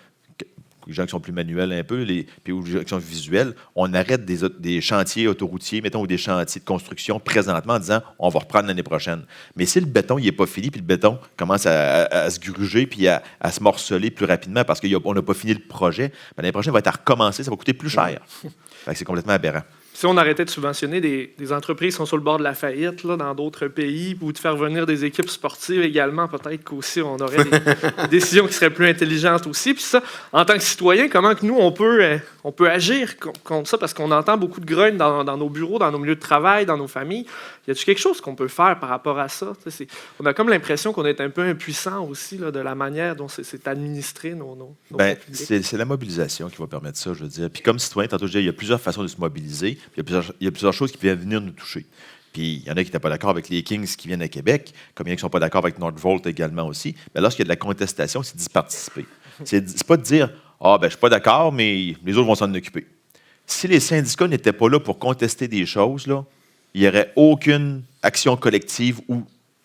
les gens qui sont plus manuels un peu, puis les gens qui sont visuels, on arrête des chantiers autoroutiers, mettons, ou des chantiers de construction présentement en disant on va reprendre l'année prochaine. Mais si le béton n'est pas fini, puis le béton commence à se gruger, puis à se morceler plus rapidement parce qu'on n'a pas fini le projet, bien, l'année prochaine, il va être à recommencer, ça va coûter plus cher. Fait que c'est complètement aberrant. Si on arrêtait de subventionner des entreprises qui sont sur le bord de la faillite là, dans d'autres pays, ou de faire venir des équipes sportives également, peut-être qu'aussi on aurait des décisions qui seraient plus intelligentes aussi. Puis ça, en tant que citoyen, comment que nous, on peut agir contre ça? Parce qu'on entend beaucoup de grognes dans nos bureaux, dans nos milieux de travail, dans nos familles. Y a-t-il quelque chose qu'on peut faire par rapport à ça? On a comme l'impression qu'on est un peu impuissant aussi là, de la manière dont c'est administré nos c'est la mobilisation qui va permettre ça, je veux dire. Puis comme citoyen, tantôt je disais, il y a plusieurs façons de se mobiliser. Il y a plusieurs choses qui viennent venir nous toucher. Puis il y en a qui n'étaient pas d'accord avec les Kings qui viennent à Québec, comme il y en a qui ne sont pas d'accord avec Northvolt également aussi. Mais lorsqu'il y a de la contestation, c'est d'y participer. C'est pas de dire « Ah, ben je ne suis pas d'accord, mais les autres vont s'en occuper ». Si les syndicats n'étaient pas là pour contester des choses, là, il n'y aurait aucune action collective ou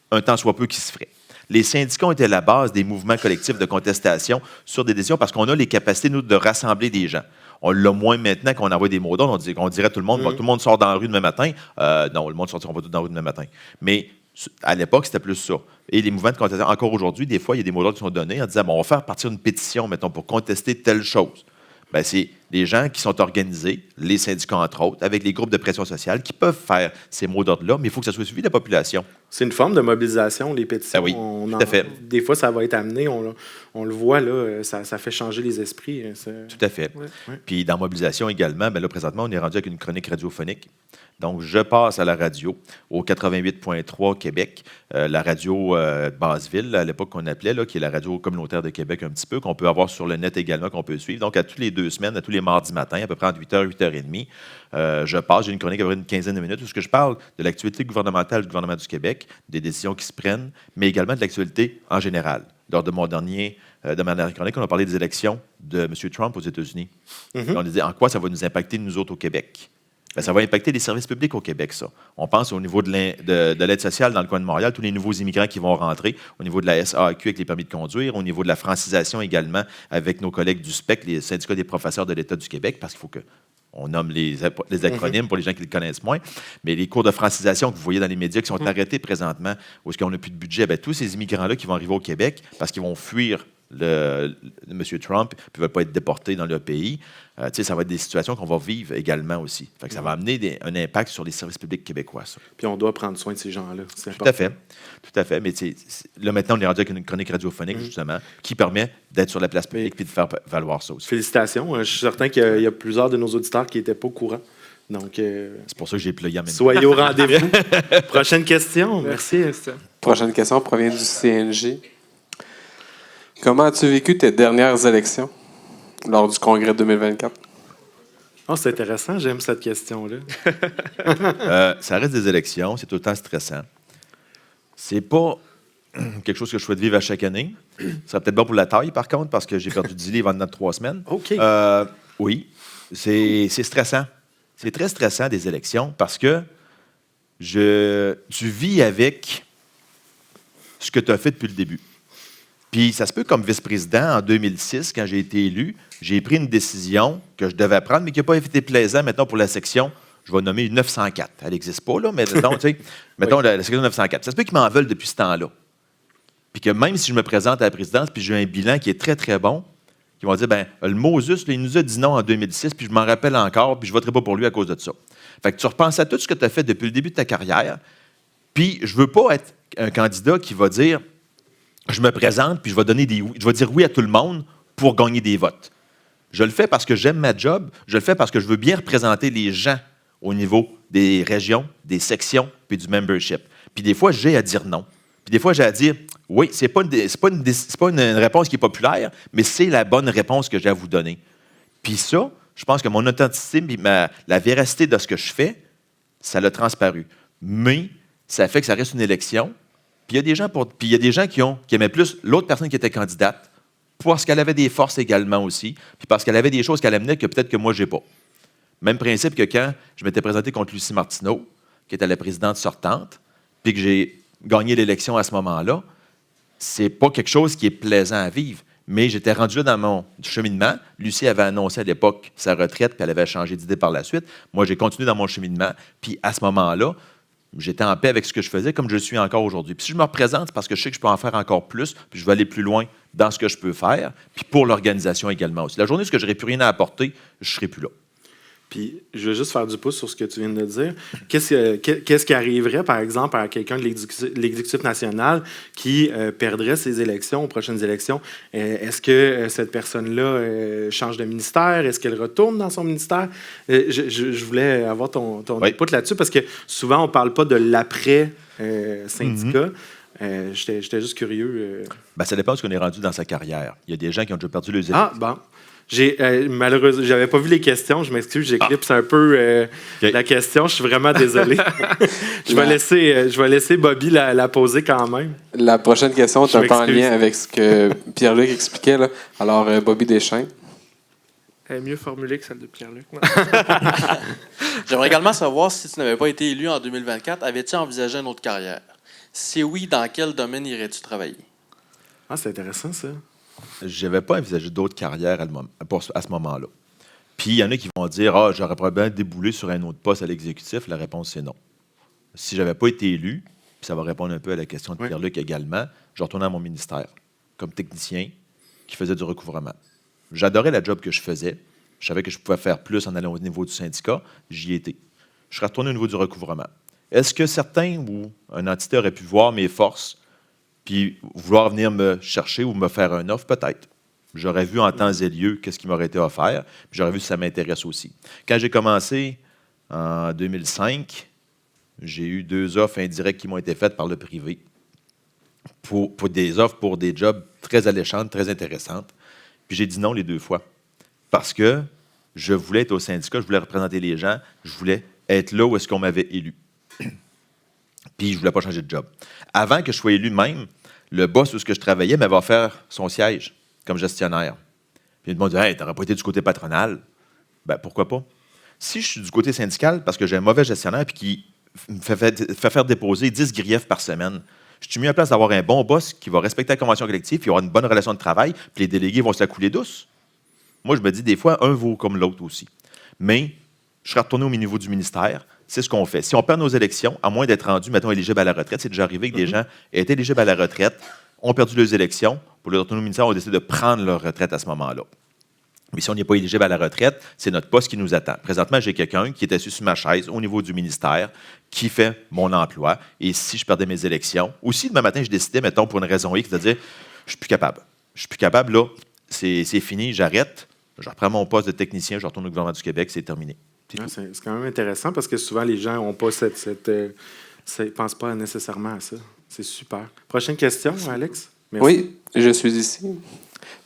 un tant soit peu qui se ferait. Les syndicats étaient à la base des mouvements collectifs de contestation sur des décisions parce qu'on a les capacités, nous, de rassembler des gens. On l'a moins maintenant qu'on envoie des mots d'ordre. On dirait à tout le monde, tout le monde sort dans la rue demain matin. Non, le monde ne sortira pas tout dans la rue demain matin. Mais à l'époque, c'était plus ça. Et les mouvements de contestation, encore aujourd'hui, des fois, il y a des mots d'ordre qui sont donnés en disant, bon, on va faire partir une pétition, mettons, pour contester telle chose. Bien, c'est les gens qui sont organisés, les syndicats entre autres, avec les groupes de pression sociale, qui peuvent faire ces mots d'ordre-là, mais il faut que ça soit suivi de la population. C'est une forme de mobilisation, les pétitions. Ah oui, tout à fait. Des fois, ça va être amené, on le voit, là, ça fait changer les esprits. Tout à fait. Ouais. Puis dans mobilisation également, bien là, présentement, on est rendu avec une chronique radiophonique. Donc, je passe à la radio, au 88.3 Québec, la radio Basseville, à l'époque qu'on appelait, là, qui est la radio communautaire de Québec un petit peu, qu'on peut avoir sur le net également, qu'on peut suivre. Donc, à tous les 2 semaines, à tous les mardis matins, à peu près entre 8h et 8h30, je passe, j'ai une chronique à peu près une quinzaine de minutes où je parle de l'actualité gouvernementale du gouvernement du Québec, des décisions qui se prennent, mais également de l'actualité en général. Lors de ma dernière chronique, on a parlé des élections de M. Trump aux États-Unis. On a dit en quoi ça va nous impacter, nous autres, au Québec. Bien, ça va impacter les services publics au Québec, ça. On pense au niveau de l'aide sociale dans le coin de Montréal, tous les nouveaux immigrants qui vont rentrer, au niveau de la SAQ avec les permis de conduire, au niveau de la francisation également avec nos collègues du SPEC, les syndicats des professeurs de l'État du Québec, parce qu'il faut qu'on nomme les acronymes pour les gens qui le connaissent moins. Mais les cours de francisation que vous voyez dans les médias qui sont arrêtés présentement, où est-ce qu'on n'a plus de budget, bien, tous ces immigrants-là qui vont arriver au Québec parce qu'ils vont fuir M. Trump, puis ne veulent pas être déportés dans leur pays. Ça va être des situations qu'on va vivre également aussi. Fait que ça va amener un impact sur les services publics québécois. Ça. Puis on doit prendre soin de ces gens-là. C'est Tout à fait. Tout à fait. Mais là, maintenant, on est rendu avec une chronique radiophonique, justement, qui permet d'être sur la place publique et de faire valoir ça aussi. Félicitations. Je suis certain qu'il y a plusieurs de nos auditeurs qui n'étaient pas au courant. Donc, c'est pour ça que j'ai ployé en même temps. Soyez au rendez-vous. Prochaine question. Merci. Prochaine question provient du CNJ. Comment as-tu vécu tes dernières élections lors du congrès 2024? Oh, c'est intéressant. J'aime cette question-là. Ça reste des élections. C'est tout le temps stressant. C'est pas quelque chose que je souhaite vivre à chaque année. Ça serait peut-être bon pour la taille, par contre, parce que j'ai perdu 10 livres en 3 semaines. OK. Oui. C'est stressant. C'est très stressant, des élections, parce que tu vis avec ce que tu as fait depuis le début. Puis ça se peut, comme vice-président, en 2006, quand j'ai été élu, j'ai pris une décision que je devais prendre, mais qui n'a pas été plaisant, maintenant, pour la section, je vais nommer 904. Elle n'existe pas, là, mais mettons la section 904. Ça se peut qu'ils m'en veulent depuis ce temps-là. Puis que même si je me présente à la présidence, puis j'ai un bilan qui est très, très bon, ils vont dire, le Moses, là, il nous a dit non en 2006, puis je m'en rappelle encore, puis je ne voterai pas pour lui à cause de ça. Fait que tu repenses à tout ce que tu as fait depuis le début de ta carrière, puis je ne veux pas être un candidat qui va dire, je me présente, puis je vais dire oui à tout le monde pour gagner des votes. Je le fais parce que j'aime ma job, je le fais parce que je veux bien représenter les gens au niveau des régions, des sections, puis du membership. Puis des fois, j'ai à dire non. Puis des fois, j'ai à dire, oui, c'est pas une réponse qui est populaire, mais c'est la bonne réponse que j'ai à vous donner. Puis ça, je pense que mon authenticité et la véracité de ce que je fais, ça l'a transparu. Mais ça fait que ça reste une élection. Puis il y a des gens qui aimaient plus l'autre personne qui était candidate parce qu'elle avait des forces également aussi, puis parce qu'elle avait des choses qu'elle amenait que peut-être que moi, je n'ai pas. Même principe que quand je m'étais présenté contre Lucie Martineau, qui était la présidente sortante, puis que j'ai gagné l'élection à ce moment-là, c'est pas quelque chose qui est plaisant à vivre. Mais j'étais rendu là dans mon cheminement. Lucie avait annoncé à l'époque sa retraite, puis elle avait changé d'idée par la suite. Moi, j'ai continué dans mon cheminement. Puis à ce moment-là, j'étais en paix avec ce que je faisais, comme je le suis encore aujourd'hui. Puis si je me représente, c'est parce que je sais que je peux en faire encore plus, puis je vais aller plus loin dans ce que je peux faire, puis pour l'organisation également aussi. La journée où je n'aurai plus rien à apporter, je ne serai plus là. Puis, je veux juste faire du pouce sur ce que tu viens de dire. Qu'est-ce qui arriverait, par exemple, à quelqu'un de l'exécutif national qui perdrait ses élections, aux prochaines élections? Est-ce que cette personne-là change de ministère? Est-ce qu'elle retourne dans son ministère? Je voulais avoir ton input là-dessus, parce que souvent, on ne parle pas de l'après-syndicat. J'étais juste curieux. Ça dépend de ce qu'on est rendu dans sa carrière. Il y a des gens qui ont déjà perdu les élections. Ah, bon. Malheureusement, j'avais pas vu les questions. Je m'excuse, j'éclipse un peu la question. Je suis vraiment désolé. Je vais laisser Bobby la poser quand même. La prochaine question est un peu en lien avec ce que Pierre-Luc expliquait, là. Alors, Bobby Deschênes. Elle est mieux formulée que celle de Pierre-Luc. J'aimerais également savoir, si tu n'avais pas été élu en 2024, avais-tu envisagé une autre carrière? Si oui, dans quel domaine irais-tu travailler? Ah, c'est intéressant, ça. Je n'avais pas envisagé d'autres carrières à ce moment-là. Puis, il y en a qui vont dire « Ah, j'aurais probablement déboulé sur un autre poste à l'exécutif. » La réponse, c'est non. Si je n'avais pas été élu, puis ça va répondre un peu à la question de Pierre-Luc également, je retournais à mon ministère comme technicien qui faisait du recouvrement. J'adorais la job que je faisais. Je savais que je pouvais faire plus en allant au niveau du syndicat. J'y étais. Je serais retourné au niveau du recouvrement. Est-ce que certains ou une entité aurait pu voir mes forces puis vouloir venir me chercher ou me faire un offre? Peut-être. J'aurais vu en temps et lieu qu'est-ce qui m'aurait été offert, puis j'aurais vu si ça m'intéresse aussi. Quand j'ai commencé en 2005, j'ai eu 2 offres indirectes qui m'ont été faites par le privé pour des offres pour des jobs très alléchantes, très intéressantes. Puis j'ai dit non les 2 fois parce que je voulais être au syndicat, je voulais représenter les gens, je voulais être là où est-ce qu'on m'avait élu. Puis je ne voulais pas changer de job. Avant que je sois élu même, le boss où je travaillais m'avait offert son siège comme gestionnaire. Puis il m'a dit « Hey, tu n'aurais pas été du côté patronal? » Ben pourquoi pas? Si je suis du côté syndical parce que j'ai un mauvais gestionnaire puis qui me fait faire déposer 10 griefs par semaine, je suis mis en place d'avoir un bon boss qui va respecter la convention collective, puis avoir une bonne relation de travail, puis les délégués vont se la couler douce. Moi, je me dis des fois, un vaut comme l'autre aussi. Mais je serais retourné au niveau du ministère. C'est ce qu'on fait. Si on perd nos élections, à moins d'être rendu, mettons, éligible à la retraite, c'est déjà arrivé que des gens étaient éligibles à la retraite, ont perdu leurs élections. Pour les retourner au ministère, ont décidé de prendre leur retraite à ce moment-là. Mais si on n'est pas éligible à la retraite, c'est notre poste qui nous attend. Présentement, j'ai quelqu'un qui est assis sur ma chaise au niveau du ministère, qui fait mon emploi. Et si je perdais mes élections, ou si demain matin, je décidais, mettons, pour une raison X, de dire « je suis plus capable. Je suis plus capable, là, c'est fini, j'arrête. Je reprends mon poste de technicien, je retourne au gouvernement du Québec, c'est terminé. » C'est quand même intéressant parce que souvent, les gens n'ont pas ils ne pensent pas nécessairement à ça. C'est super. Prochaine question, Alex? Merci. Oui, je suis ici.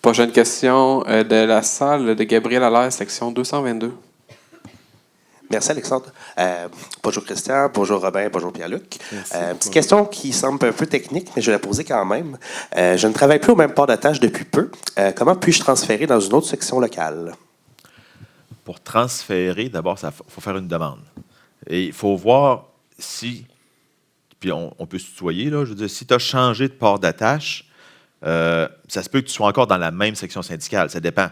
Prochaine question de la salle de Gabriel Allaire, section 222. Merci, Alexandre. Bonjour, Christian. Bonjour, Robin. Bonjour, Pierre-Luc. Petite Bonjour. question qui semble un peu technique, mais je vais la poser quand même. Je ne travaille plus au même port d'attache depuis peu. Comment puis-je transférer dans une autre section locale? Pour transférer, d'abord, il faut faire une demande. Et il faut voir si, puis on peut se tutoyer, là, je veux dire, si tu as changé de port d'attache, ça se peut que tu sois encore dans la même section syndicale. Ça dépend.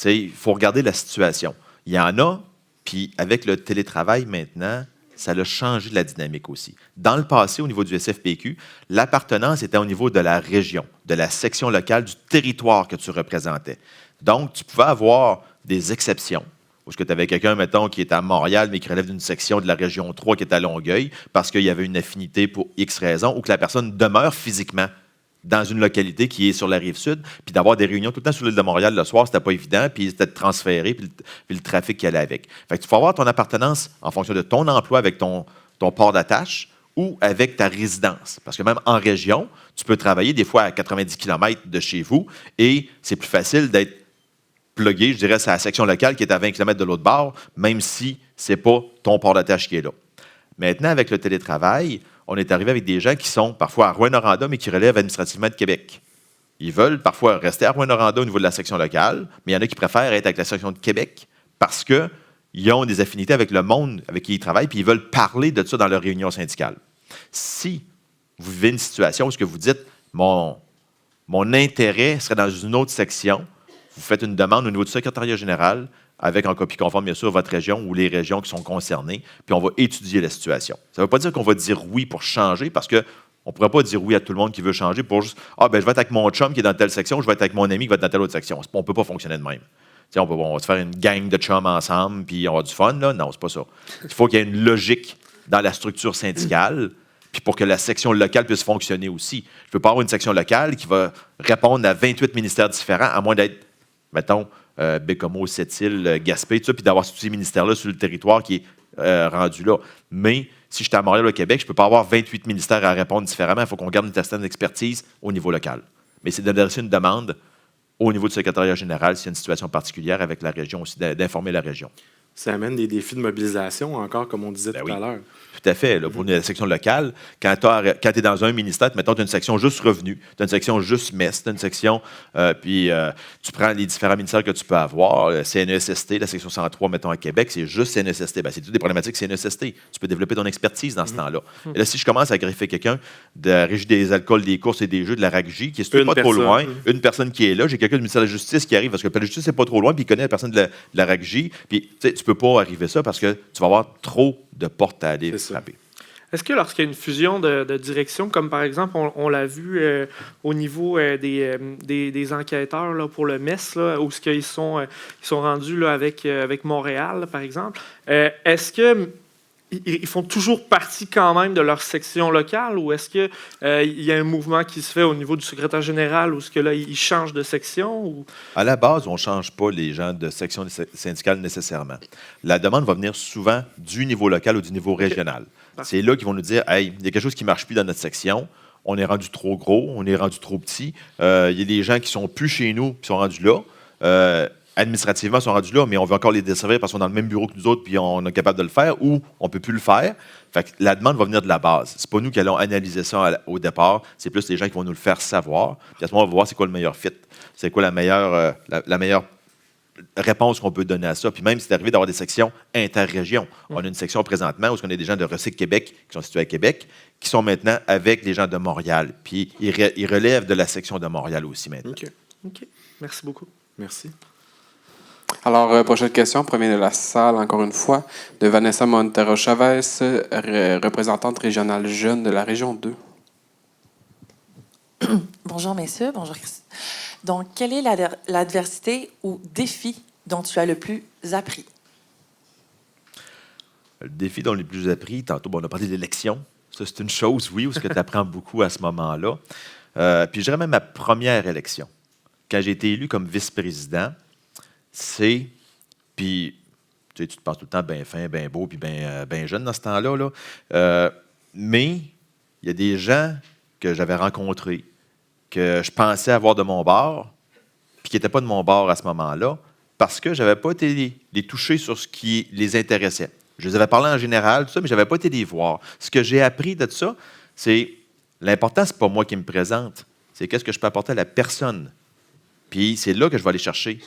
Il faut regarder la situation. Il y en a, puis avec le télétravail maintenant, ça a changé de la dynamique aussi. Dans le passé, au niveau du SFPQ, l'appartenance était au niveau de la région, de la section locale, du territoire que tu représentais. Donc, tu pouvais avoir des exceptions. Ou est-ce que tu avais quelqu'un, mettons, qui est à Montréal, mais qui relève d'une section de la région 3 qui est à Longueuil, parce qu'il y avait une affinité pour X raisons, ou que la personne demeure physiquement dans une localité qui est sur la Rive-Sud, puis d'avoir des réunions tout le temps sur l'île de Montréal le soir, c'était pas évident, puis c'était de transférer, puis le trafic qui allait avec. Fait que tu faut avoir ton appartenance en fonction de ton emploi avec ton port d'attache ou avec ta résidence. Parce que même en région, tu peux travailler des fois à 90 km de chez vous, et c'est plus facile d'être plugué, je dirais, c'est la section locale qui est à 20 km de l'autre bord, même si ce n'est pas ton port d'attache qui est là. Maintenant, avec le télétravail, on est arrivé avec des gens qui sont parfois à Rouyn-Noranda, mais qui relèvent administrativement de Québec. Ils veulent parfois rester à Rouyn-Noranda au niveau de la section locale, mais il y en a qui préfèrent être avec la section de Québec parce qu'ils ont des affinités avec le monde avec qui ils travaillent, puis ils veulent parler de ça dans leur réunion syndicale. Si vous vivez une situation où ce que vous dites « mon intérêt serait dans une autre section », vous faites une demande au niveau du secrétariat général, avec en copie conforme, bien sûr, votre région ou les régions qui sont concernées, puis on va étudier la situation. Ça ne veut pas dire qu'on va dire oui pour changer, parce qu'on ne pourrait pas dire oui à tout le monde qui veut changer pour juste « Ah, ben je vais être avec mon chum qui est dans telle section, je vais être avec mon ami qui va être dans telle autre section. » On ne peut pas fonctionner de même. On va se faire une gang de chums ensemble, puis on va avoir du fun, là. Non, c'est pas ça. Il faut qu'il y ait une logique dans la structure syndicale, puis pour que la section locale puisse fonctionner aussi. Je ne peux pas avoir une section locale qui va répondre à 28 ministères différents, à moins d'être, mettons, Bécomo, Sept-Îles, Gaspé, tout ça, puis d'avoir tous ces ministères-là sur le territoire qui est rendu là. Mais si je suis à Montréal, au Québec, je ne peux pas avoir 28 ministères à répondre différemment. Il faut qu'on garde une certaine expertise au niveau local. Mais c'est d'adresser une demande au niveau du secrétariat général s'il y a une situation particulière avec la région aussi, d'informer la région. Ça amène des défis de mobilisation encore, comme on disait tout à l'heure. Tout à fait. Là, pour la section locale, quand tu es dans un ministère, mettons, tu as une section juste revenu, tu as une section juste messe, tu as une section, puis tu prends les différents ministères que tu peux avoir. CNESST, la section 103, mettons, à Québec, c'est juste CNESST. Ben, c'est toutes des problématiques CNESST. Tu peux développer ton expertise dans ce temps-là. Et là, si je commence à greffer quelqu'un de la Régie des alcools, des courses et des jeux de la RACJ, qui est pas trop loin, une personne qui est là, j'ai quelqu'un du ministère de la Justice qui arrive, parce que la Justice, c'est pas trop loin, puis il connaît la personne de la RACJ, puis tu peux pas arriver ça parce que tu vas avoir trop de portes à aller frapper. Est-ce que lorsqu'il y a une fusion de direction, comme par exemple, on l'a vu au niveau des enquêteurs là, pour le MES, là, où ils sont rendus là, avec Montréal, par exemple, est-ce qu'ils font toujours partie quand même de leur section locale, ou est-ce qu'il y a un mouvement qui se fait au niveau du secrétaire général, où là, ils changent de section? Ou... À la base, on ne change pas les gens de section syndicale nécessairement. La demande va venir souvent du niveau local ou du niveau régional. C'est là qu'ils vont nous dire « Hey, il y a quelque chose qui ne marche plus dans notre section. On est rendu trop gros, on est rendu trop petit. Il y a des gens qui ne sont plus chez nous qui sont rendus là. Administrativement, ils sont rendus là, mais on veut encore les desservir parce qu'on est dans le même bureau que nous autres, puis on est capable de le faire, ou on ne peut plus le faire. » Fait que la demande va venir de la base. Ce n'est pas nous qui allons analyser ça au départ, c'est plus les gens qui vont nous le faire savoir. Puis à ce moment, on va voir c'est quoi le meilleur fit, c'est quoi la meilleure réponse qu'on peut donner à ça. Puis même, c'est arrivé d'avoir des sections interrégions. On a une section présentement où on a des gens de Recycle Québec qui sont situés à Québec, qui sont maintenant avec les gens de Montréal. Puis ils relèvent de la section de Montréal aussi maintenant. OK. Merci beaucoup. Merci. Alors, prochaine question, provient de la salle, encore une fois, de Vanessa Montero-Chavez, représentante régionale jeune de la région 2. Bonjour, messieurs. Bonjour, Christine. Donc, quelle est l'adversité ou défi dont tu as le plus appris? Le défi dont j'ai le plus appris, tantôt, on a parlé de l'élection. Ça, c'est une chose, oui, où ce que tu apprends beaucoup à ce moment-là. Puis, je dirais même ma première élection. Quand j'ai été élu comme vice-président, puis tu te penses tout le temps bien fin, bien beau, puis bien jeune dans ce temps-là. Là. Mais il y a des gens que j'avais rencontrés, que je pensais avoir de mon bord, puis qui n'étaient pas de mon bord à ce moment-là, parce que je n'avais pas été les toucher sur ce qui les intéressait. Je les avais parlé en général, tout ça, mais je n'avais pas été les voir. Ce que j'ai appris de ça, c'est l'important, ce n'est pas moi qui me présente, c'est qu'est-ce que je peux apporter à la personne. Puis c'est là que je vais aller chercher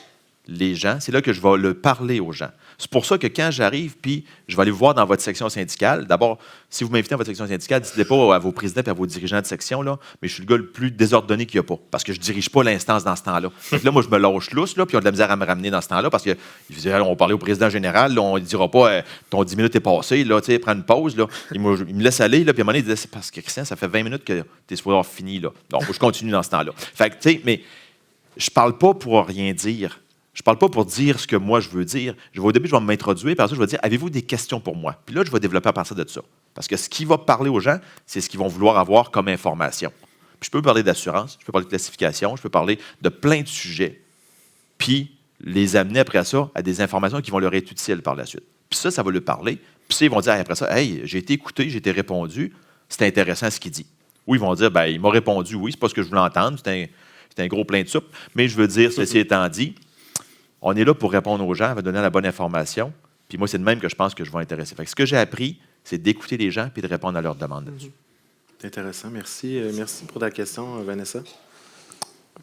les gens, c'est là que je vais le parler aux gens. C'est pour ça que quand j'arrive, puis je vais aller vous voir dans votre section syndicale, d'abord, si vous m'invitez dans votre section syndicale, dites-le pas à vos présidents et à vos dirigeants de section, là, mais je suis le gars le plus désordonné qu'il n'y a pas, parce que je ne dirige pas l'instance dans ce temps-là. Donc là, moi, je me lâche lousse, là, puis ils ont de la misère à me ramener dans ce temps-là, parce qu'ils vont parler au président général, là, on ne dira pas ton 10 minutes est passé, là, prends une pause. Là. Il me laisse aller, là, puis à un moment donné, il disait, c'est parce que Christian, ça fait 20 minutes que tu es supposé avoir fini. Là. Donc, je continue dans ce temps-là. Fait que, tu sais, mais je parle pas pour rien dire. Je ne parle pas pour dire ce que moi je veux dire. Au début, je vais m'introduire, puis après ça, je vais dire, avez-vous des questions pour moi? Puis là, je vais développer à partir de ça. Parce que ce qui va parler aux gens, c'est ce qu'ils vont vouloir avoir comme information. Puis je peux parler d'assurance, je peux parler de classification, je peux parler de plein de sujets, puis les amener après ça à des informations qui vont leur être utiles par la suite. Puis ça va leur parler. Puis ça, ils vont dire après ça, hey, j'ai été écouté, j'ai été répondu, c'est intéressant ce qu'il dit. Ou ils vont dire, ben, il m'a répondu, oui, c'est pas ce que je voulais entendre, c'est un gros plein de soupe. Mais je veux dire, ceci étant dit, on est là pour répondre aux gens, donner la bonne information. Puis moi, c'est de même que je pense que je vais intéresser. Fait que ce que j'ai appris, c'est d'écouter les gens et de répondre à leurs demandes là-dessus. C'est intéressant. Merci. Merci pour ta question, Vanessa.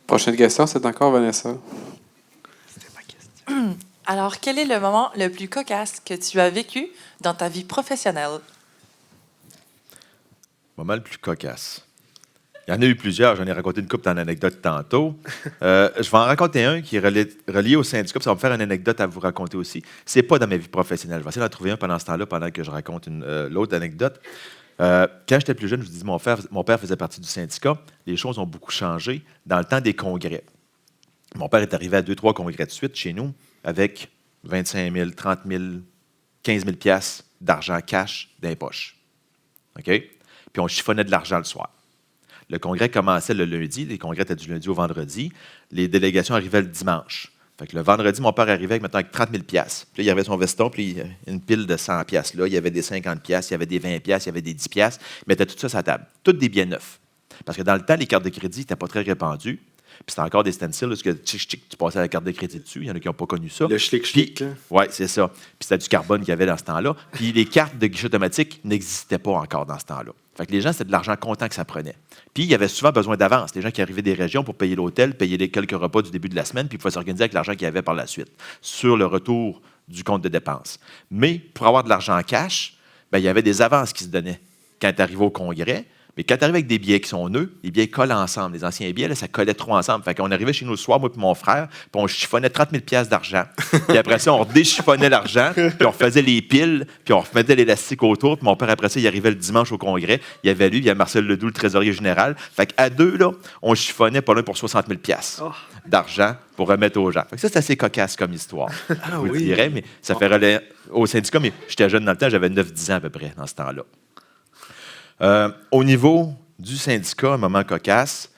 Prochaine question, c'est encore Vanessa. C'était ma question. Alors, quel est le moment le plus cocasse que tu as vécu dans ta vie professionnelle? Le moment le plus cocasse. Il y en a eu plusieurs. J'en ai raconté une couple d'anecdotes tantôt. Je vais en raconter un qui est relié au syndicat. Ça va me faire une anecdote à vous raconter aussi. Ce n'est pas dans ma vie professionnelle. Je vais essayer d'en trouver un pendant ce temps-là, pendant que je raconte l'autre anecdote. Quand j'étais plus jeune, je vous dis, mon père faisait partie du syndicat. Les choses ont beaucoup changé dans le temps des congrès. Mon père est arrivé à 2-3 congrès de suite chez nous avec 25 000, 30 000, 15 000 piastres d'argent cash dans les poches. OK? Puis on chiffonnait de l'argent le soir. Le congrès commençait le lundi. Les congrès étaient du lundi au vendredi. Les délégations arrivaient le dimanche. Fait que le vendredi, mon père arrivait avec 30 000 piastres. Puis là, il avait son veston, puis une pile de 100 piastres. Là, il y avait des 50 piastres, il y avait des 20 piastres, il y avait des 10 piastres. Il mettait tout ça sur la table. Tous des biens neufs. Parce que dans le temps, les cartes de crédit n'étaient pas très répandues. Puis c'était encore des stencils, parce que tu passais la carte de crédit dessus. Il y en a qui n'ont pas connu ça. Le schlick-schlick. Oui, c'est ça. Puis c'était du carbone qu'il y avait dans ce temps-là. Puis les cartes de guichet automatique n'existaient pas encore dans ce temps-là. Fait que les gens, c'était de l'argent comptant que ça prenait. Puis il y avait souvent besoin d'avance. Les gens qui arrivaient des régions pour payer l'hôtel, payer les quelques repas du début de la semaine, puis ils pouvaient s'organiser avec l'argent qu'il y avait par la suite, sur le retour du compte de dépenses. Mais pour avoir de l'argent en cash, bien, il y avait des avances qui se donnaient quand tu arrivais au congrès. Mais quand tu arrives avec des billets qui sont neufs, les billets collent ensemble. Les anciens billets, là, ça collait trop ensemble. Fait qu'on arrivait chez nous le soir, moi et mon frère, puis on chiffonnait 30 000 piastres d'argent. Puis après ça, on déchiffonnait l'argent, puis on refaisait les piles, puis on remettait l'élastique autour. Puis mon père, après ça, il arrivait le dimanche au congrès. Il y avait lui, il y avait Marcel Ledoux, le trésorier général. Fait qu'à deux, là, on chiffonnait pas loin pour 60 000 piastres d'argent pour remettre aux gens. Fait que ça, c'est assez cocasse comme histoire. Je vous le dirais, mais ça fait relais au syndicat. Mais j'étais jeune dans le temps, j'avais 9-10 ans à peu près dans ce temps-là. Au niveau du syndicat, un moment cocasse,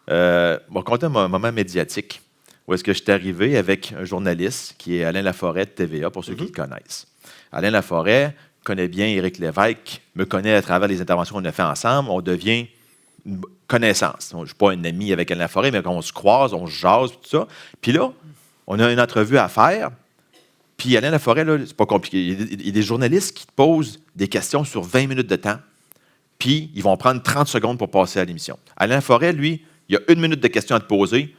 je vais raconter un moment médiatique où est-ce que je suis arrivé avec un journaliste qui est Alain Laforêt de TVA, pour ceux qui le connaissent. Alain Laforêt connaît bien Éric Lévesque, me connaît à travers les interventions qu'on a fait ensemble. On devient une connaissance. Je ne suis pas un ami avec Alain Laforêt, mais quand on se croise, on se jase, tout ça. Puis là, on a une entrevue à faire. Puis Alain Laforêt, là, c'est pas compliqué. Il y a des journalistes qui te posent des questions sur 20 minutes de temps. Puis, ils vont prendre 30 secondes pour passer à l'émission. Alain Forêt, lui, il y a 1 minute de questions à te poser,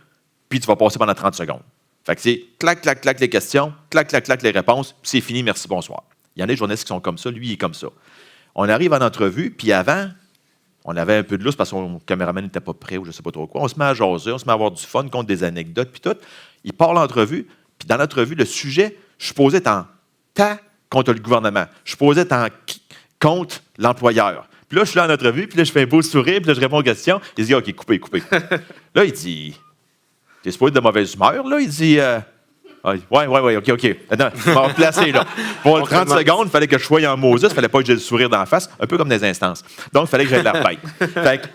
puis tu vas passer pendant 30 secondes. Fait que c'est clac, clac, clac les questions, clac, clac, clac les réponses, puis c'est fini, merci, bonsoir. Il y en a des journalistes qui sont comme ça, lui, il est comme ça. On arrive en entrevue, puis avant, on avait un peu de lousse parce que son caméraman n'était pas prêt ou je ne sais pas trop quoi. On se met à jaser, on se met à avoir du fun, compte des anecdotes, puis tout. Il part l'entrevue, puis dans l'entrevue, le sujet, je posais en ta contre le gouvernement. Je posais en contre l'employeur. Puis là, je suis là en entrevue, puis là, je fais un beau sourire, puis là, je réponds aux questions. Il dit, OK, coupez. Là, il dit, t'es supposé être de mauvaise humeur, là? Il dit, ouais, OK. Attends, je vais me replacer, là. Pour 30 secondes, il fallait que je sois en Moses, il fallait pas que j'ai le sourire d'en face, un peu comme des instances. Donc, il fallait que j'aille l'air bête. Fait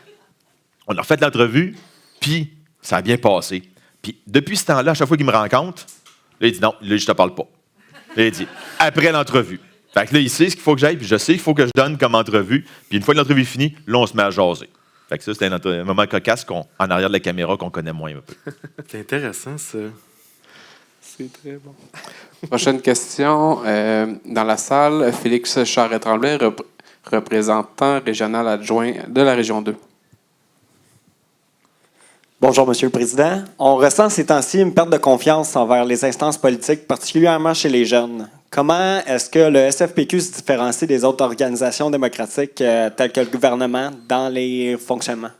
on a refait l'entrevue, puis ça a bien passé. Puis depuis ce temps-là, à chaque fois qu'il me rencontre, là, il dit, non, là, je te parle pas. Là, il dit, après l'entrevue. Fait que là, il sait ce qu'il faut que j'aille, puis je sais qu'il faut que je donne comme entrevue. Puis une fois que l'entrevue est finie, là, on se met à jaser. Fait que ça, c'était un moment cocasse en arrière de la caméra qu'on connaît moins un peu. C'est intéressant, ça. C'est très bon. Prochaine question. Dans la salle, Félix Charret-Tremblay, représentant régional adjoint de la Région 2. Bonjour, Monsieur le Président. On ressent ces temps-ci une perte de confiance envers les instances politiques, particulièrement chez les jeunes. Comment est-ce que le SFPQ se différencie des autres organisations démocratiques telles que le gouvernement dans les fonctionnements?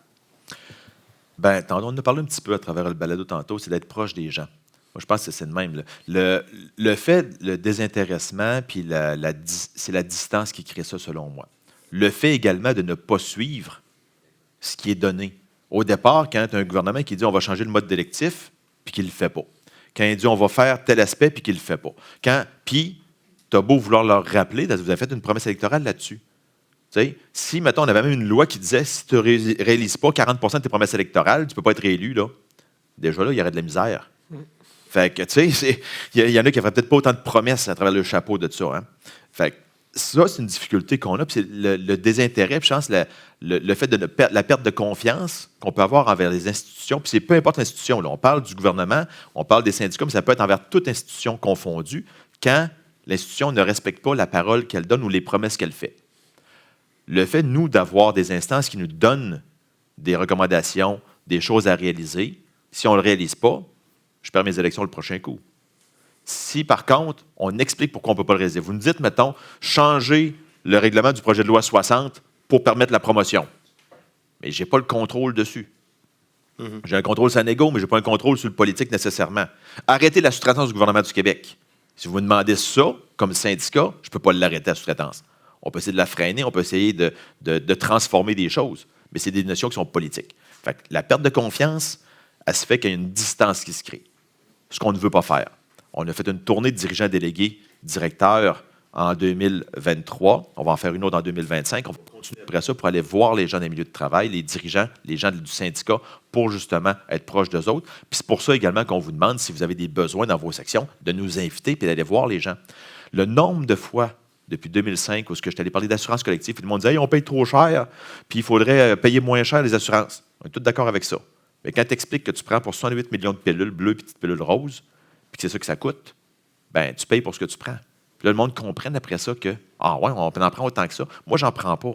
Bien, on en a parlé un petit peu à travers le balado tantôt, c'est d'être proche des gens. Moi, je pense que c'est le même. Le fait, le désintéressement, puis c'est la distance qui crée ça, selon moi. Le fait également de ne pas suivre ce qui est donné. Au départ, quand tu as un gouvernement qui dit on va changer le mode d'électif, puis qu'il ne le fait pas. Quand il dit on va faire tel aspect, puis qu'il ne le fait pas. Puis, tu as beau vouloir leur rappeler, vous avez fait une promesse électorale là-dessus. T'sais, si, mettons, on avait même une loi qui disait si tu ne réalises pas 40 % de tes promesses électorales, tu ne peux pas être réélu, là. Déjà là, il y aurait de la misère. Fait que, tu sais, il y en a qui n'auraient peut-être pas autant de promesses à travers le chapeau de ça. Hein? Fait que ça, c'est une difficulté qu'on a. Puis c'est le désintérêt, puis je pense le fait de la perte de confiance qu'on peut avoir envers les institutions. Puis c'est peu importe l'institution. Là. On parle du gouvernement, on parle des syndicats, mais ça peut être envers toute institution confondue quand l'institution ne respecte pas la parole qu'elle donne ou les promesses qu'elle fait. Le fait, nous, d'avoir des instances qui nous donnent des recommandations, des choses à réaliser, si on ne le réalise pas, je perds mes élections le prochain coup. Si, par contre, on explique pourquoi on ne peut pas le réaliser, vous nous dites, mettons, changer le règlement du projet de loi 60 pour permettre la promotion. Mais je n'ai pas le contrôle dessus. J'ai un contrôle Sanego, mais je n'ai pas un contrôle sur le politique nécessairement. Arrêtez la sous-traitance du gouvernement du Québec. Si vous me demandez ça, comme syndicat, je ne peux pas l'arrêter, la sous-traitance. On peut essayer de la freiner, on peut essayer de transformer des choses, mais c'est des notions qui sont politiques. Fait que la perte de confiance, elle se fait qu'il y a une distance qui se crée. Ce qu'on ne veut pas faire. On a fait une tournée de dirigeants délégués, directeurs en 2023. On va en faire une autre en 2025. On va continuer après ça pour aller voir les gens des milieux de travail, les dirigeants, les gens du syndicat, pour justement être proches d'eux autres. Puis c'est pour ça également qu'on vous demande, si vous avez des besoins dans vos sections, de nous inviter et d'aller voir les gens. Le nombre de fois, depuis 2005, où je suis allé parler d'assurance collective, puis le monde disait hey, on paye trop cher, puis il faudrait payer moins cher les assurances. On est tous d'accord avec ça. Mais quand tu expliques que tu prends pour 68 millions de pilules bleues et petites pilules roses, puis que c'est ça que ça coûte, ben tu payes pour ce que tu prends. Puis là, le monde comprenne après ça que ah ouais, on en prend autant que ça. Moi, j'en prends pas.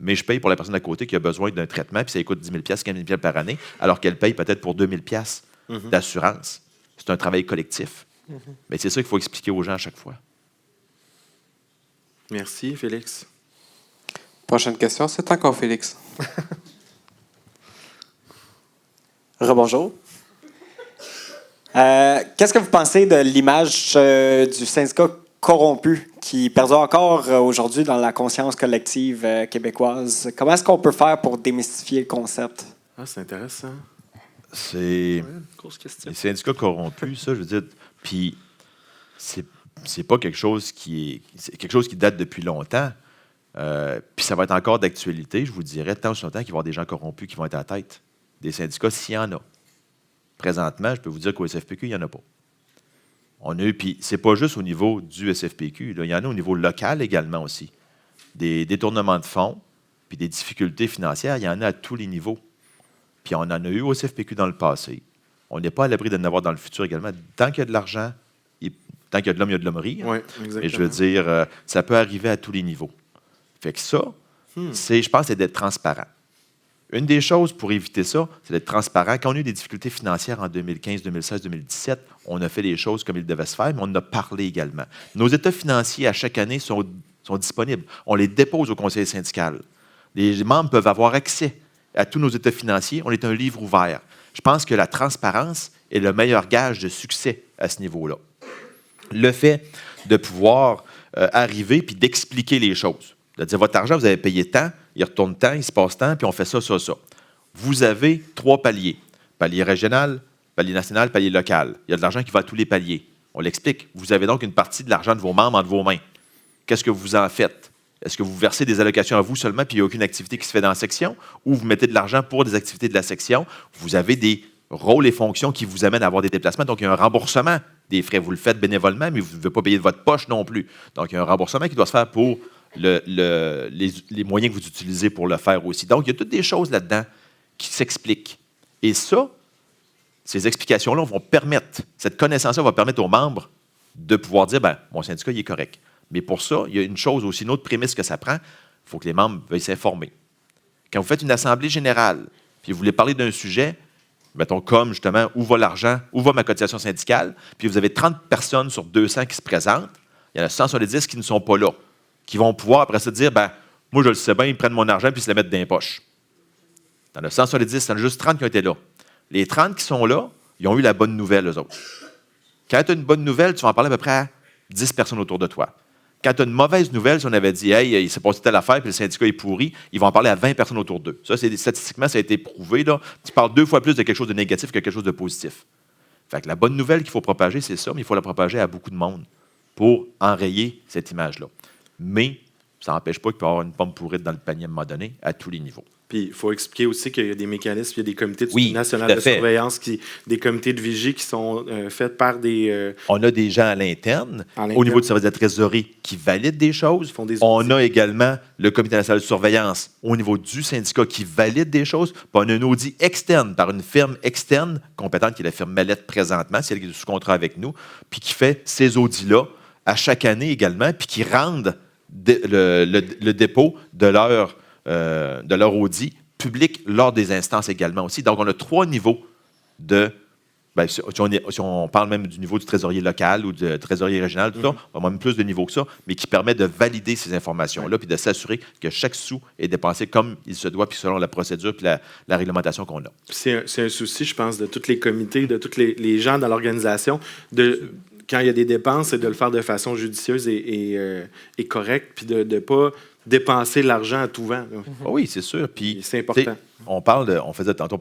Mais je paye pour la personne à côté qui a besoin d'un traitement, puis ça coûte 10 000 $, 15 000 $ par année, alors qu'elle paye peut-être pour 2 000 $ d'assurance. C'est un travail collectif. Mais c'est ça qu'il faut expliquer aux gens à chaque fois. Merci, Félix. Prochaine question, c'est encore Félix. Rebonjour. Qu'est-ce que vous pensez de l'image du syndicat corrompu qui perdure encore aujourd'hui dans la conscience collective québécoise? Comment est-ce qu'on peut faire pour démystifier le concept? Ah, c'est intéressant. C'est Grosse question. les syndicats corrompus, ça, je veux dire, puis c'est pas quelque chose c'est quelque chose qui date depuis longtemps. Puis ça va être encore d'actualité, je vous dirais, tant sur longtemps qu'il va y avoir des gens corrompus qui vont être à la tête des syndicats, s'il y en a. Présentement, je peux vous dire qu'au SFPQ, il n'y en a pas. On a eu, puis c'est pas juste au niveau du SFPQ, là, il y en a au niveau local également aussi. Des détournements de fonds, puis des difficultés financières, il y en a à tous les niveaux. Puis on en a eu au SFPQ dans le passé. On n'est pas à l'abri d'en avoir dans le futur également. Tant qu'il y a de l'argent, tant qu'il y a de l'homme, il y a de l'hommerie. Oui, exactement. Et je veux dire, ça peut arriver à tous les niveaux. Fait que ça, je pense, c'est d'être transparent. Une des choses pour éviter ça, c'est d'être transparent. Quand on a eu des difficultés financières en 2015, 2016, 2017, on a fait les choses comme il devait se faire, mais on en a parlé également. Nos états financiers, à chaque année, sont disponibles. On les dépose au conseil syndical. Les membres peuvent avoir accès à tous nos états financiers. On est un livre ouvert. Je pense que la transparence est le meilleur gage de succès à ce niveau-là. Le fait de pouvoir arriver puis d'expliquer les choses. De dire, votre argent, vous avez payé tant, il retourne tant, il se passe tant, puis on fait ça, ça, ça. Vous avez 3 paliers. Palier régional, palier national, palier local. Il y a de l'argent qui va à tous les paliers. On l'explique. Vous avez donc une partie de l'argent de vos membres entre vos mains. Qu'est-ce que vous en faites? Est-ce que vous versez des allocations à vous seulement, puis il n'y a aucune activité qui se fait dans la section, ou vous mettez de l'argent pour des activités de la section? Vous avez des rôles et fonctions qui vous amènent à avoir des déplacements, donc il y a un remboursement des frais. Vous le faites bénévolement, mais vous ne devez pas payer de votre poche non plus. Donc, il y a un remboursement qui doit se faire pour les moyens que vous utilisez pour le faire aussi. Donc, il y a toutes des choses là-dedans qui s'expliquent. Et ça, ces explications-là vont permettre, cette connaissance-là va permettre aux membres de pouvoir dire, bien, mon syndicat, il est correct. Mais pour ça, il y a une chose aussi, une autre prémisse que ça prend, il faut que les membres veuillent s'informer. Quand vous faites une assemblée générale, puis vous voulez parler d'un sujet, mettons comme justement, où va l'argent, où va ma cotisation syndicale, puis vous avez 30 personnes sur 200 qui se présentent, il y en a 170 qui ne sont pas là, qui vont pouvoir après ça dire, ben, moi je le sais bien, ils prennent mon argent puis ils se le mettent dans les poches. Il y en a 170, il y en a juste 30 qui ont été là. Les 30 qui sont là, ils ont eu la bonne nouvelle, eux autres. Quand tu as une bonne nouvelle, tu vas en parler à peu près à 10 personnes autour de toi. Quand tu as une mauvaise nouvelle, si on avait dit, hey, il s'est passé telle affaire, puis le syndicat est pourri, ils vont en parler à 20 personnes autour d'eux. Ça, statistiquement, ça a été prouvé. Là. Tu parles 2 fois plus de quelque chose de négatif que quelque chose de positif. Fait que la bonne nouvelle qu'il faut propager, c'est ça, mais il faut la propager à beaucoup de monde pour enrayer cette image-là. Mais ça n'empêche pas qu'il peut y avoir une pomme pourrite dans le panier à un moment donné, à tous les niveaux. Puis il faut expliquer aussi qu'il y a des mécanismes, il y a des comités nationaux de fait. surveillance, des comités de vigie qui sont faits par des... On a des gens à l'interne, au niveau du service de la trésorerie, qui valident des choses. On a également le comité national de surveillance au niveau du syndicat qui valide des choses. Puis on a un audit externe par une firme externe compétente, qui est la firme Mallette présentement, c'est elle qui est sous contrat avec nous, puis qui fait ces audits-là à chaque année également, puis qui rendent le dépôt de leur audit public lors des instances également aussi. Donc, on a 3 niveaux de... Bien, si on parle même du niveau du trésorier local ou du trésorier régional, tout ça, on a même plus de niveaux que ça, mais qui permet de valider ces informations-là puis de s'assurer que chaque sou est dépensé comme il se doit puis selon la procédure puis la réglementation qu'on a. C'est un souci, je pense, de tous les comités, de tous les gens dans l'organisation, quand il y a des dépenses, c'est de le faire de façon judicieuse et correcte, puis de ne pas dépenser l'argent à tout vent. Oui, c'est sûr. Puis c'est important. On faisait tantôt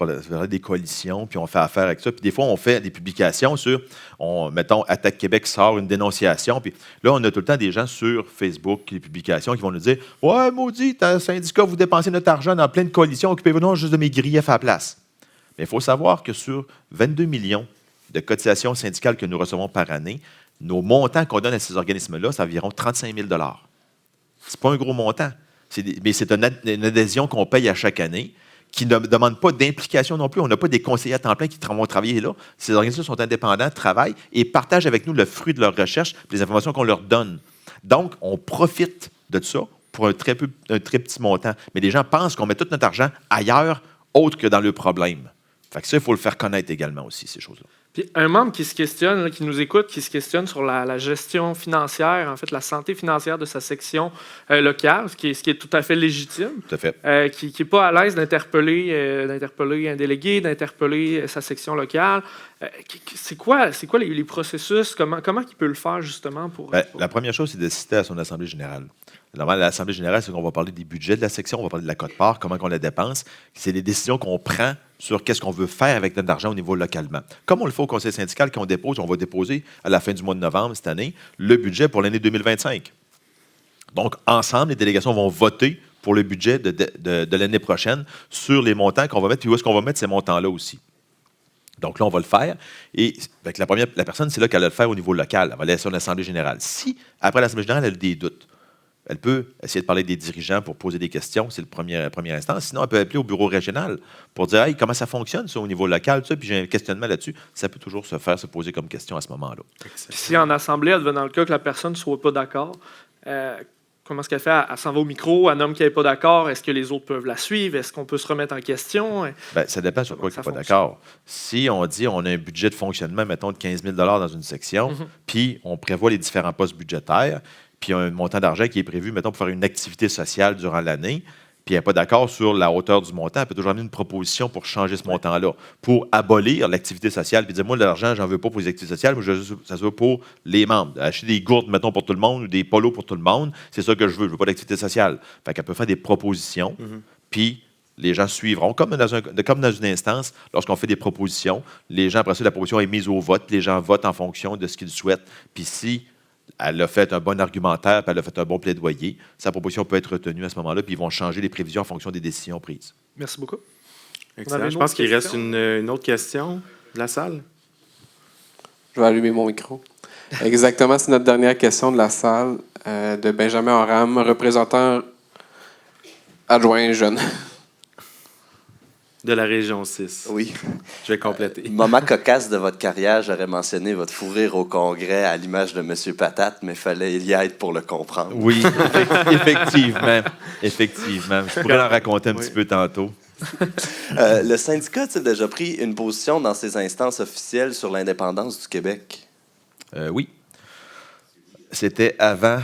des coalitions, puis on fait affaire avec ça. Puis des fois, on fait des publications sur, mettons, Attaque Québec sort une dénonciation. Puis là, on a tout le temps des gens sur Facebook, les publications, qui vont nous dire, ouais, maudit, t'as un syndicat, vous dépensez notre argent dans plein de coalitions, occupez-vous non juste de mes griefs à la place. Mais il faut savoir que sur 22 millions de cotisations syndicales que nous recevons par année, nos montants qu'on donne à ces organismes-là, c'est environ 35 000 $. C'est pas un gros montant, mais c'est une adhésion qu'on paye à chaque année, qui ne demande pas d'implication non plus. On n'a pas des conseillers à temps plein qui vont travailler là. Ces organismes sont indépendants, travaillent et partagent avec nous le fruit de leur recherche, les informations qu'on leur donne. Donc, on profite de ça pour un très petit montant. Mais les gens pensent qu'on met tout notre argent ailleurs, autre que dans le problème. Fait que ça, il faut le faire connaître également aussi, ces choses-là. Puis un membre qui se questionne, là, qui nous écoute, qui se questionne sur la gestion financière, en fait, la santé financière de sa section locale, ce qui est tout à fait légitime. Tout à fait. Qui n'est pas à l'aise d'interpeller un délégué, d'interpeller sa section locale. C'est quoi les processus? Comment il peut le faire, justement? La première chose, c'est d'assister à son assemblée générale. Normalement, l'assemblée générale, c'est qu'on va parler des budgets de la section, on va parler de la quote-part, comment on la dépense. C'est des décisions qu'on prend sur qu'est-ce qu'on veut faire avec notre argent au niveau localement. Comme on le fait au conseil syndical, on va déposer à la fin du mois de novembre cette année le budget pour l'année 2025. Donc, ensemble, les délégations vont voter pour le budget de l'année prochaine sur les montants qu'on va mettre, puis où est-ce qu'on va mettre ces montants-là aussi. Donc là, on va le faire. Et avec la personne, c'est là qu'elle va le faire au niveau local. Elle va aller sur l'assemblée générale. Si, après l'assemblée générale, elle a des doutes, elle peut essayer de parler des dirigeants pour poser des questions, c'est la première instance. Sinon, elle peut appeler au bureau régional pour dire « Hey, comment ça fonctionne, ça, au niveau local, ça, puis j'ai un questionnement là-dessus. » Ça peut toujours se poser comme question à ce moment-là. Puis si en assemblée, advenant le cas que la personne ne soit pas d'accord, comment est-ce qu'elle fait? Elle s'en va au micro, elle nomme qu'elle n'est pas d'accord. Est-ce que les autres peuvent la suivre? Est-ce qu'on peut se remettre en question? Bien, ça dépend sur quoi elle n'est pas d'accord. Si on dit on a un budget de fonctionnement, mettons, de 15 000 $ dans une section, puis on prévoit les différents postes budgétaires, puis un montant d'argent qui est prévu, mettons, pour faire une activité sociale durant l'année, puis elle n'est pas d'accord sur la hauteur du montant, elle peut toujours amener une proposition pour changer ce montant-là, pour abolir l'activité sociale, puis dire, moi, l'argent, j'en veux pas pour les activités sociales, moi, ça se veut pour les membres. Acheter des gourdes, mettons, pour tout le monde, ou des polos pour tout le monde, c'est ça que je veux pas d'activité sociale. Fait qu'elle peut faire des propositions, puis les gens suivront. Comme dans une instance, lorsqu'on fait des propositions, les gens, après ça, la proposition est mise au vote, puis les gens votent en fonction de ce qu'ils souhaitent. Puis si elle a fait un bon argumentaire, puis elle a fait un bon plaidoyer, sa proposition peut être retenue à ce moment-là, puis ils vont changer les prévisions en fonction des décisions prises. Merci beaucoup. Excellent. Je pense qu'il reste une autre question de la salle. Je vais allumer mon micro. Exactement, c'est notre dernière question de la salle de Benjamin Oram, représentant adjoint jeune. De la région 6. Oui. Je vais compléter. Moment cocasse de votre carrière, j'aurais mentionné votre fou rire au Congrès à l'image de M. Patate, mais il fallait y être pour le comprendre. Oui, effectivement. Effectivement. Je pourrais en raconter un petit peu tantôt. Le syndicat a-t-il déjà pris une position dans ses instances officielles sur l'indépendance du Québec? Oui. C'était avant...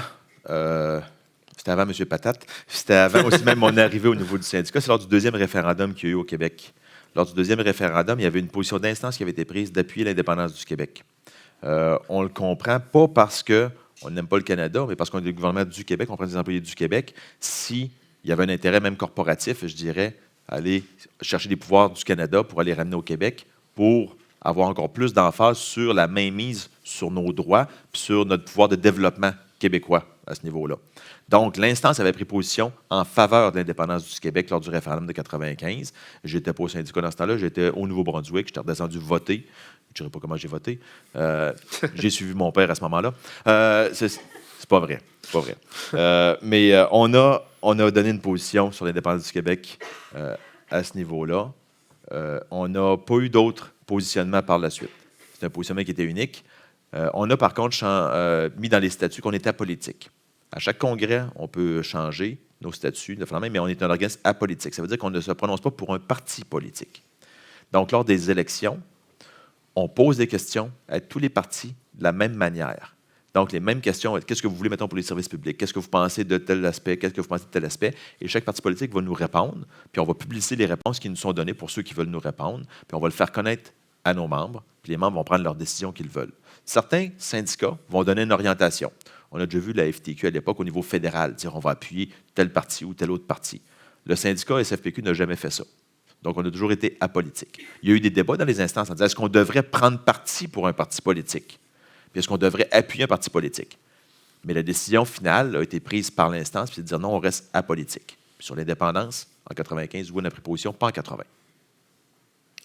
C'était avant M. Patate. C'était avant aussi même mon arrivée au niveau du syndicat. C'est lors du deuxième référendum qu'il y a eu au Québec. Lors du deuxième référendum, il y avait une position d'instance qui avait été prise d'appuyer l'indépendance du Québec. On le comprend pas parce qu'on n'aime pas le Canada, mais parce qu'on est le gouvernement du Québec, on prend des employés du Québec. S'il y avait un intérêt même corporatif, je dirais, aller chercher des pouvoirs du Canada pour aller ramener au Québec, pour avoir encore plus d'emphase sur la mainmise sur nos droits puis sur notre pouvoir de développement québécois à ce niveau-là. Donc, l'instance avait pris position en faveur de l'indépendance du Québec lors du référendum de 1995. Je n'étais pas au syndicat dans ce temps-là, j'étais au Nouveau-Brunswick, j'étais redescendu voter. Je ne dirai pas comment j'ai voté. J'ai suivi mon père à ce moment-là. C'est pas vrai. C'est pas vrai. Mais on a donné une position sur l'indépendance du Québec à ce niveau-là. On n'a pas eu d'autres positionnements par la suite. C'est un positionnement qui était unique. On a par contre mis dans les statuts qu'on était apolitique. À chaque congrès, on peut changer nos statuts, mais on est un organisme apolitique. Ça veut dire qu'on ne se prononce pas pour un parti politique. Donc, lors des élections, on pose des questions à tous les partis de la même manière. Donc, les mêmes questions, qu'est-ce que vous voulez, mettons, pour les services publics? Qu'est-ce que vous pensez de tel aspect? Qu'est-ce que vous pensez de tel aspect? Et chaque parti politique va nous répondre, puis on va publier les réponses qui nous sont données pour ceux qui veulent nous répondre, puis on va le faire connaître à nos membres, puis les membres vont prendre leurs décisions qu'ils veulent. Certains syndicats vont donner une orientation. On a déjà vu la FTQ à l'époque au niveau fédéral, dire on va appuyer tel parti ou tel autre parti. Le syndicat SFPQ n'a jamais fait ça. Donc, on a toujours été apolitique. Il y a eu des débats dans les instances en disant est-ce qu'on devrait prendre parti pour un parti politique? Puis est-ce qu'on devrait appuyer un parti politique? Mais la décision finale a été prise par l'instance, puis c'est de dire non, on reste apolitique. Puis sur l'indépendance, en 1995, on a pris position, pas en 1980.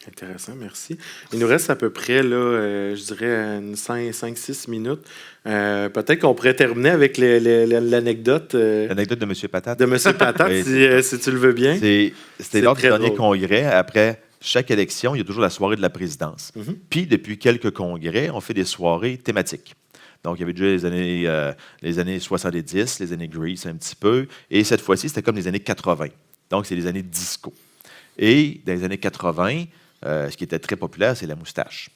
Intéressant, merci. Il nous reste à peu près, là, je dirais, 5-6 minutes. Peut-être qu'on pourrait terminer avec l'anecdote. L'anecdote de M. Patate. De M. Patate, si tu le veux bien. C'était lors du dernier congrès. Après chaque élection, il y a toujours la soirée de la présidence. Puis, depuis quelques congrès, on fait des soirées thématiques. Donc, il y avait déjà les années 70, les années Grease un petit peu. Et cette fois-ci, c'était comme les années 80. Donc, c'est les années disco. Et dans les années 80, ce qui était très populaire, c'est la moustache.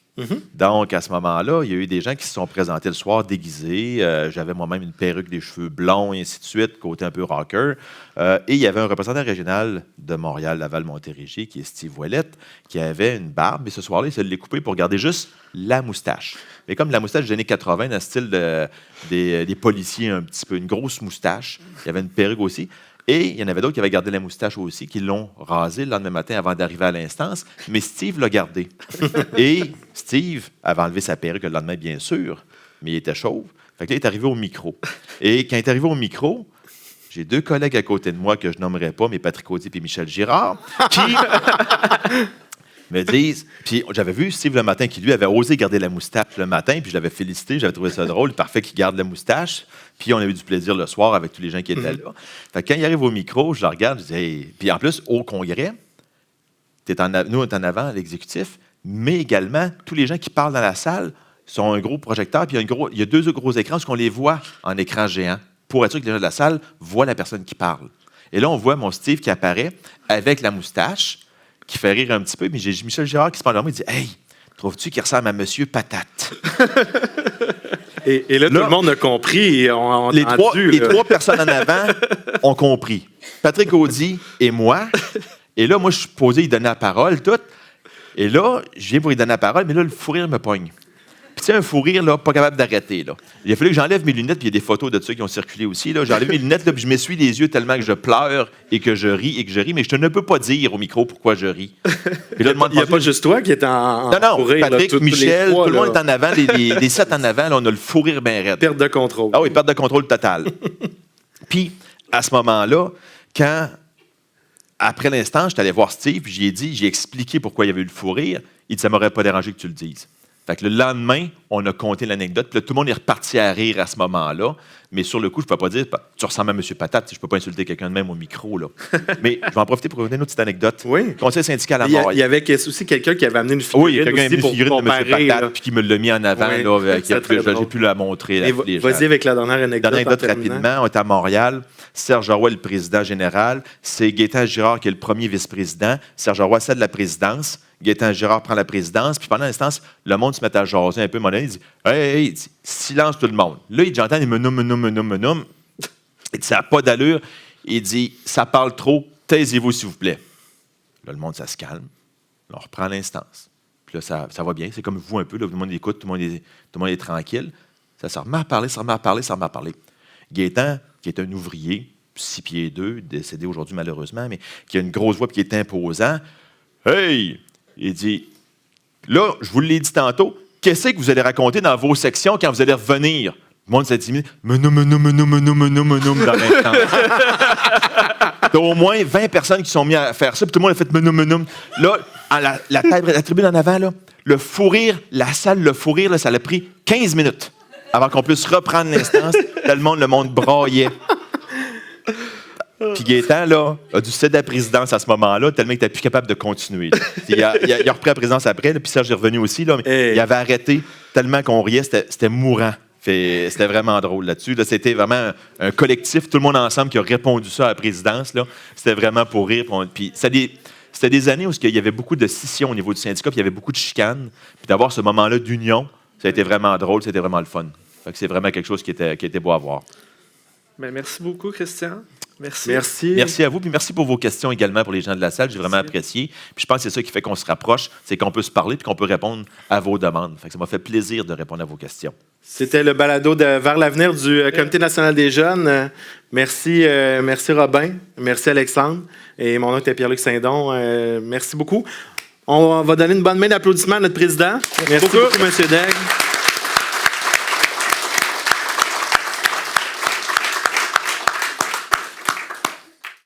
Donc, à ce moment-là, il y a eu des gens qui se sont présentés le soir déguisés. J'avais moi-même une perruque, des cheveux blonds, et ainsi de suite, côté un peu rocker. Et il y avait un représentant régional de Montréal, Laval, Montérégie, qui est Steve Ouellette, qui avait une barbe. Et ce soir-là, il se l'est coupé pour garder juste la moustache. Mais comme la moustache des années 80, dans le style des policiers un petit peu, une grosse moustache. Il y avait une perruque aussi. Et il y en avait d'autres qui avaient gardé la moustache aussi, qui l'ont rasé le lendemain matin avant d'arriver à l'instance. Mais Steve l'a gardé. Et Steve avait enlevé sa perruque le lendemain, bien sûr, mais il était chauve. Fait que là, il est arrivé au micro. Et quand il est arrivé au micro, j'ai deux collègues à côté de moi que je nommerai pas, mais Patrick Audier et Michel Girard, qui me disent... Puis j'avais vu Steve le matin qui, lui, avait osé garder la moustache le matin, puis je l'avais félicité, j'avais trouvé ça drôle, parfait qu'il garde la moustache. Puis on a eu du plaisir le soir avec tous les gens qui étaient là. Fait que quand il arrive au micro, je le regarde, je dis hey. Puis en plus, au congrès, nous, on est en avant, l'exécutif, mais également, tous les gens qui parlent dans la salle sont un gros projecteur, puis il y a deux gros écrans, parce qu'on les voit en écran géant, pour être sûr que les gens de la salle voient la personne qui parle. Et là, on voit mon Steve qui apparaît avec la moustache, qui fait rire un petit peu, mais j'ai Michel Girard qui se parle à moi, il dit « Hey, trouves-tu qu'il ressemble à M. Patate? » Et là, tout le monde a compris. Les trois personnes en avant ont compris. Patrick Audy et moi. Et là, moi, je suis posé, il donnait la parole, tout. Et là, je viens pour lui donner la parole, mais là, le fou rire me pogne. Puis, tu sais, un fou rire, là, pas capable d'arrêter, là. Il a fallu que j'enlève mes lunettes, puis il y a des photos de ça qui ont circulé aussi, là. J'enlève mes lunettes, là, puis je m'essuie les yeux tellement que je pleure et que je ris, mais je ne peux pas dire au micro pourquoi je ris. Puis là, Il n'y a pas juste toi qui est en non, fou rire, Patrick, là, Michel, trois, tout le monde là. est en avant, les 7 en avant, là, on a le fou rire bien raide. Perte de contrôle. Ah oui, perte de contrôle totale. Puis, à ce moment-là, quand, après l'instant, je suis allé voir Steve, puis j'ai expliqué pourquoi il y avait eu le fou rire. Il dit, ça m'aurait pas dérangé que tu le dises. Fait que le lendemain, on a compté l'anecdote, puis là, tout le monde est reparti à rire à ce moment-là. Mais sur le coup, je ne peux pas dire, tu ressembles à M. Patate, je ne peux pas insulter quelqu'un de même au micro. Là. Mais je vais en profiter pour raconter une autre petite anecdote. Oui. Conseil syndical à Il Montréal. y avait aussi quelqu'un qui avait amené une figurine. Oui, quelqu'un qui a amené une figurine de M. comparer, Patate, là. puis qui me l'a mis en avant. Oui, Là, j'ai pu la montrer. Et vas-y avec la dernière anecdote. Dernière anecdote en terminant. rapidement. On est à Montréal. Serge Roy est le président général. C'est Gaétan Girard qui est le premier vice-président. Serge Roy cède la présidence. Gaétan Girard prend la présidence. Puis pendant l'instance, le monde se met à jaser un peu. Mon ami dit hey, il dit, silence tout le monde. Là, j'entends des menum. Il dit ça n'a pas d'allure. Il dit ça parle trop. Taisez-vous, s'il vous plaît. Là, le monde, ça se calme. Là, on reprend l'instance. Puis là, ça va bien. C'est comme vous un peu. Là, tout le monde écoute, tout le monde est tranquille. Ça se remet à parler. Gaétan, qui est un ouvrier, 6 pieds 2, décédé aujourd'hui malheureusement, mais qui a une grosse voix et qui est imposant. Hey! Il dit, là, je vous l'ai dit tantôt, qu'est-ce que vous allez raconter dans vos sections quand vous allez revenir? Le monde s'intimide. Menum dans l'instant. T'as au moins 20 personnes qui sont mises à faire ça, puis tout le monde a fait menum. Là, la tribune en avant, là, le fou rire, la salle, le fou rire, là, ça a pris 15 minutes avant qu'on puisse reprendre l'instance. Le monde braillait. Puis Gaétan, là, a dû céder la présidence à ce moment-là, tellement qu'il n'était plus capable de continuer. Il a repris la présidence après, là, puis Serge est revenu aussi, là, mais il avait arrêté tellement qu'on riait, c'était mourant. C'était vraiment drôle là-dessus. Là, c'était vraiment un collectif, tout le monde ensemble qui a répondu ça à la présidence. Là. C'était vraiment pour rire. Puis c'était des années où il y avait beaucoup de scissions au niveau du syndicat, puis il y avait beaucoup de chicanes. Puis d'avoir ce moment-là d'union, ça a été vraiment drôle, c'était vraiment le fun. Fait que c'est vraiment quelque chose qui était beau à voir. Ben, merci beaucoup, Christian. Merci. Merci à vous, puis merci pour vos questions également pour les gens de la salle. J'ai vraiment apprécié. Puis je pense que c'est ça qui fait qu'on se rapproche, c'est qu'on peut se parler puis qu'on peut répondre à vos demandes. Fait que ça m'a fait plaisir de répondre à vos questions. C'était le balado de Vers l'avenir du Comité national des jeunes. Merci Robin, merci Alexandre. Et mon nom était Pierre-Luc Saint-Don. Merci beaucoup. On va donner une bonne main d'applaudissement à notre président. Merci beaucoup, M. Daigle.